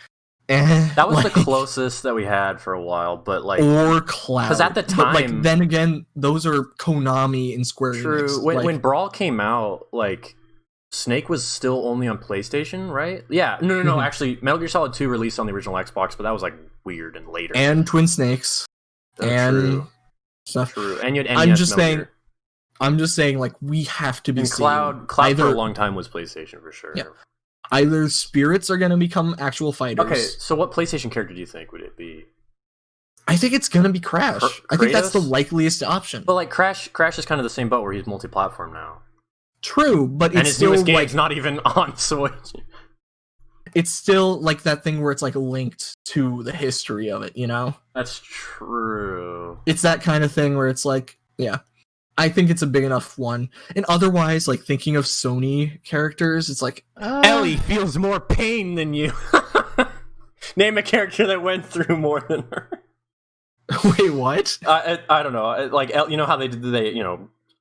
that was like, the closest that we had for a while, but like or Cloud. Because at the time, but, like, then again, those are Konami and Square Enix. True. When Brawl came out, like Snake was still only on PlayStation, right? Yeah. No. Actually, Metal Gear Solid 2 released on the original Xbox, but that was like weird and later. And Twin Snakes. True. Stuff. True. And you had I'm just saying, like, we have to be. And Cloud for a long time was PlayStation for sure. Yeah. Either spirits are going to become actual fighters. Okay, so what PlayStation character do you think would it be? I think it's going to be Crash. I think that's the likeliest option. But like Crash is kind of the same boat where he's multi-platform now. True, but and his newest game's not even on Switch. It's still like that thing where it's like linked to the history of it, you know? That's true. It's that kind of thing where it's like, yeah. I think it's a big enough one. And otherwise, like, thinking of Sony characters, it's like... Ellie feels more pain than you. Name a character that went through more than her. Wait, what? I don't know. Like, you know how they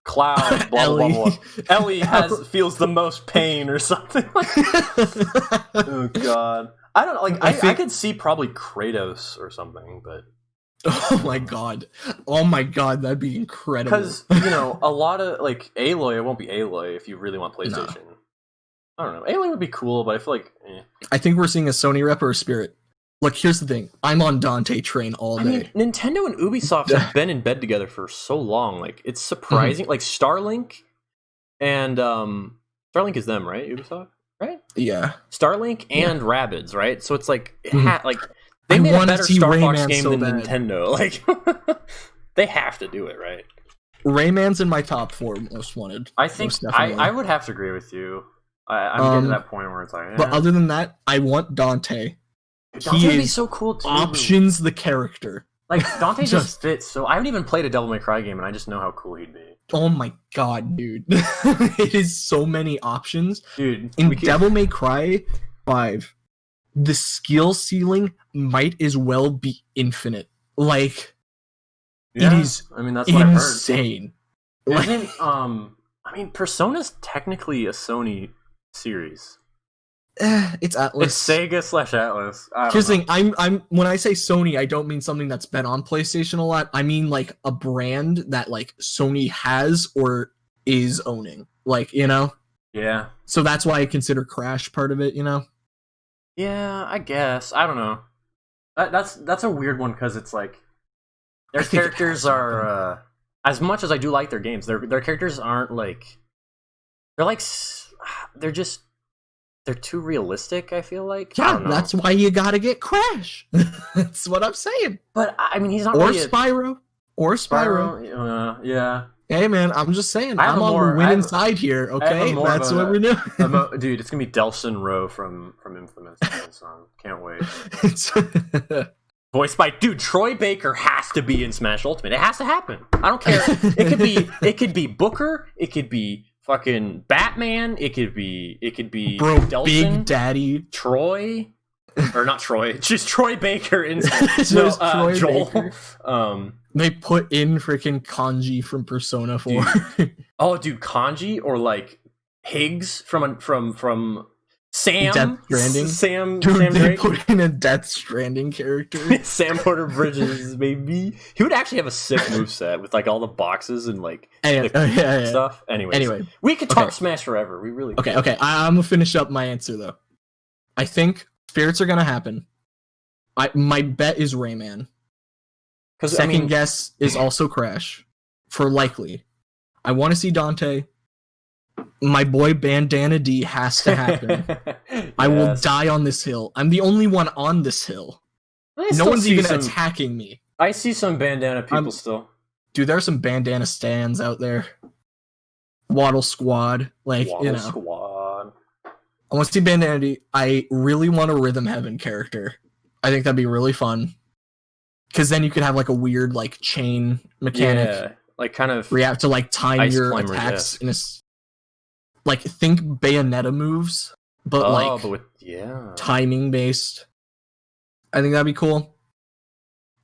Cloud, blah, blah, blah, blah. Ellie feels the most pain or something like that. Oh, God. I don't know. Like, I could see probably Kratos or something, but... Oh my god, that'd be incredible. Because, a lot of, like, Aloy, it won't be Aloy if you really want PlayStation. No. I don't know. Aloy would be cool, but I feel like, I think we're seeing a Sony rep or a Spirit. Look, here's the thing. I'm on Dante train all day. I mean, Nintendo and Ubisoft have been in bed together for so long. Like, it's surprising. Like, Starlink and, Starlink is them, right? Ubisoft? Right? Yeah. Starlink and Rabbids, right? So it's like, they made a better Star Fox game than Nintendo. Like, they have to do it, right? Rayman's in my top 4 most wanted. I think I would have to agree with you. I'm getting to that point where it's like, But other than that, I want Dante. Dante would be so cool too. Options the character. Like, Dante just fits. So I haven't even played a Devil May Cry game, and I just know how cool he'd be. Oh my god, dude! It is so many options, dude. In Devil May Cry 5. The skill ceiling might as well be infinite. Like, it is. I mean, that's what insane. I've heard. Persona's technically a Sony series. It's Atlas. It's Sega/Atlas. Here's the thing. I'm when I say Sony, I don't mean something that's been on PlayStation a lot. I mean like a brand that like Sony has or is owning. Like, Yeah. So that's why I consider Crash part of it. Yeah, I guess. I don't know. That's a weird one because it's like their characters are as much as I do like their games, their characters aren't like they're too realistic, I feel like. Yeah, that's why you gotta get Crash. That's what I'm saying. But I mean, he's not or really Spyro. Or Spyro. Yeah. Hey man, I'm just saying, I'm on the winning side here, okay? That's what we're doing. Dude, it's gonna be Delson Rowe from Infamous song. Can't wait. Voiced by Troy Baker has to be in Smash Ultimate. It has to happen. I don't care. It could be Booker, it could be fucking Batman, it could be Bro, Delson, Big Daddy Troy. Or not Troy, just Troy Baker in Troy Joel. Baker. They put in freaking Kanji from Persona 4. Dude, Kanji or like Higgs from Sam. Death Stranding. Sam they Drake. put in a Death Stranding character. Sam Porter Bridges, maybe. He would actually have a sick moveset with like all the boxes and like stuff. Anyway, we could talk Smash forever. We really could. Okay. I'm gonna finish up my answer though. I think spirits are gonna happen. My bet is Rayman. Second guess is also Crash. For likely. I want to see Dante. My boy Bandana D has to happen. Yes. I will die on this hill. I'm the only one on this hill. No one's even attacking me. I see some bandana people still. Dude, there are some bandana stands out there. Waddle Squad. Squad. I want to see Bandana D. I really want a Rhythm Heaven character. I think that'd be really fun. Because then you could have like a weird like chain mechanic. Yeah, like kind of... where you have to like time your attacks in a... Like, think Bayonetta moves, but with timing based. I think that'd be cool.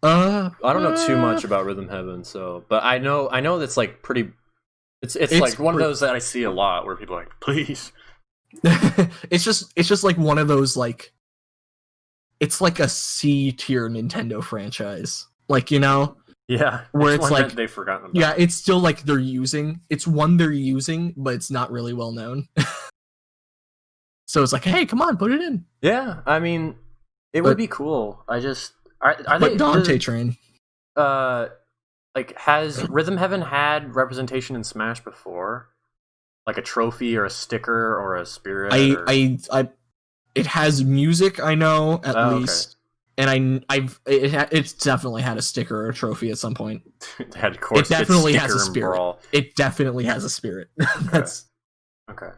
I don't know too much about Rhythm Heaven, but I know that's like pretty. It's like one of those that I see a lot where people are like, please. it's just like one of those like. It's like a C tier Nintendo franchise, like Yeah, where it's like they've forgotten about. Yeah, it's still like it's one they're using, but it's not really well known. So it's like, hey, come on, put it in. Yeah, I mean, would be cool. I just Dante Train. Has Rhythm Heaven had representation in Smash before? Like a trophy or a sticker or a spirit? It has music, I know, at least. Okay. And it's definitely had a sticker or a trophy at some point. It definitely has a spirit. It definitely has a spirit. That's okay.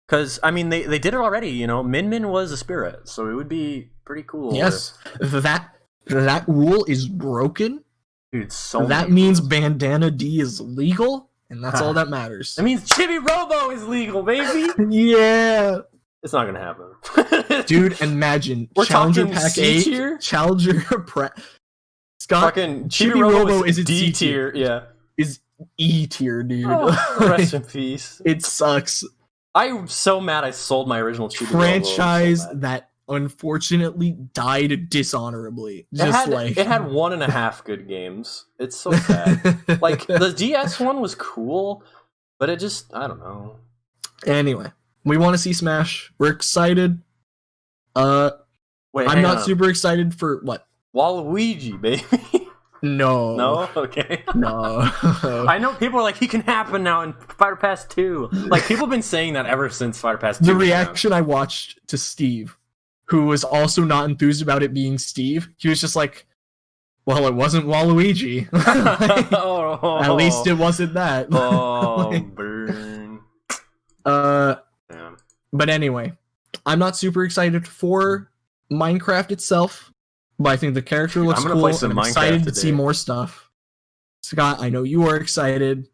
Because I mean, they did it already. Min Min was a spirit, so it would be pretty cool. Yes, that rule is broken. Dude, so that means Bandana D is legal, and that's all that matters. That means Chibi Robo is legal, baby. Yeah. It's not gonna happen. Dude, imagine. We're Challenger talking Pack C 8. tier? Challenger Scott. Fucking Chibi Robo is D tier. Yeah. Is E tier, dude. Oh, rest in peace. It sucks. I'm so mad I sold my original Chibi franchise Robo. That unfortunately died dishonorably. It had 1.5 good games. It's so sad. Like, the DS one was cool, but it just, I don't know. Anyway. We want to see Smash. We're excited. I'm not super excited for what? Waluigi, baby. No. No? Okay. No. I know people are like, he can happen now in Fighter Pass 2. Like, people have been saying that ever since Fighter Pass 2. The reaction I watched to Steve, who was also not enthused about it being Steve, he was just like, well, it wasn't Waluigi. At least it wasn't that. Oh, burn. But anyway, I'm not super excited for Minecraft itself, but I think the character looks cool. I'm excited to see more stuff. Scott, I know you are excited.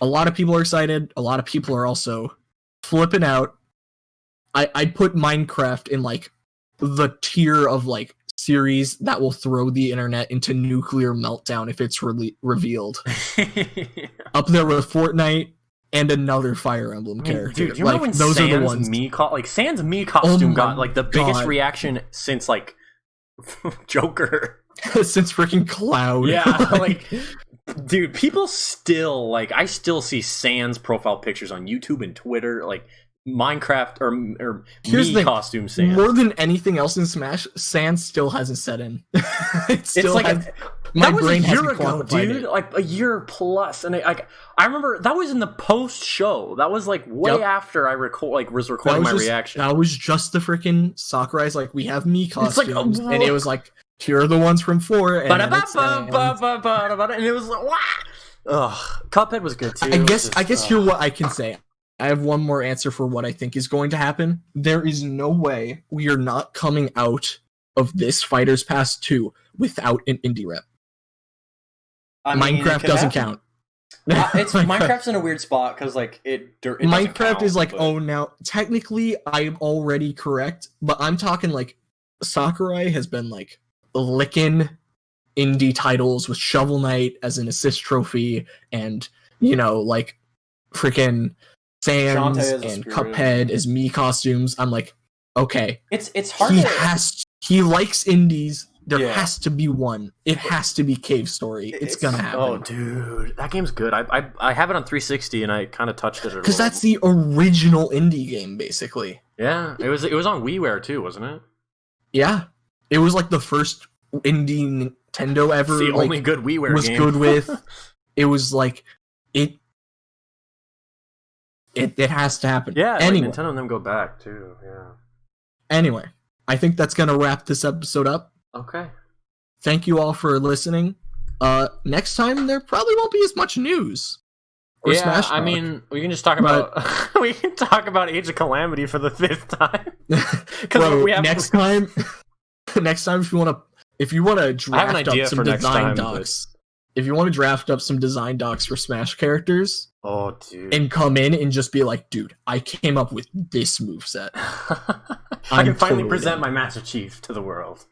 A lot of people are excited. A lot of people are also flipping out. I'd put Minecraft in like the tier of like series that will throw the internet into nuclear meltdown if it's revealed. Up there with Fortnite. And another Fire Emblem character. Dude, you remember when those Sans are the ones. Sans Mii costume got like the biggest reaction since like Joker. Since freaking Cloud. Yeah, like dude, people still like I still see Sans profile pictures on YouTube and Twitter, like Minecraft or Mii costume Sans. More than anything else in Smash, Sans still hasn't set in. It's like that was a year ago, dude. Like a year plus, and I remember that was in the post show. That was like way after I was recording my reaction. That was just the freaking Sakurai's like we have Mii costumes, and it was like here are the ones from 4, and it was like wow. Ugh, Cuphead was good too. I guess here's what I can say. I have one more answer for what I think is going to happen. There is no way we are not coming out of this Fighters Pass 2 without an indie rep. Minecraft doesn't count. Minecraft's in a weird spot because like it Minecraft count, is like, oh, now technically I'm already correct, but I'm talking like Sakurai has been like licking indie titles with Shovel Knight as an assist trophy, and like freaking Sans and Cuphead as Mii costumes. I'm like, okay, it's hard. He likes indies. There has to be one. It has to be Cave Story. It's gonna happen. Oh, dude, that game's good. I have it on 360 and I kind of touched it. Because that's the original indie game, basically. Yeah, it was on WiiWare too, wasn't it? Yeah, it was like the first indie Nintendo ever it's the only good WiiWare was game. good with. It was like it has to happen. Yeah, anyway, like Nintendo and them go back too. Yeah. Anyway, I think that's gonna wrap this episode up. Okay. Thank you all for listening. Next time there probably won't be as much news. Or Smash talk. I mean, we can just talk about we can talk about Age of Calamity for the 5th time. Because we have next time if you want to draft up some design docs. If you want to draft up some design docs for Smash characters, and come in and just be like, dude, I came up with this moveset. I can finally present my Master Chief to the world.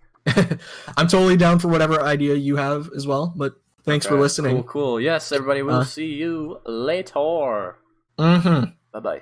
I'm totally down for whatever idea you have as well, but thanks for listening. Cool. Yes, everybody, we'll see you later. Mm-hmm. Bye-bye.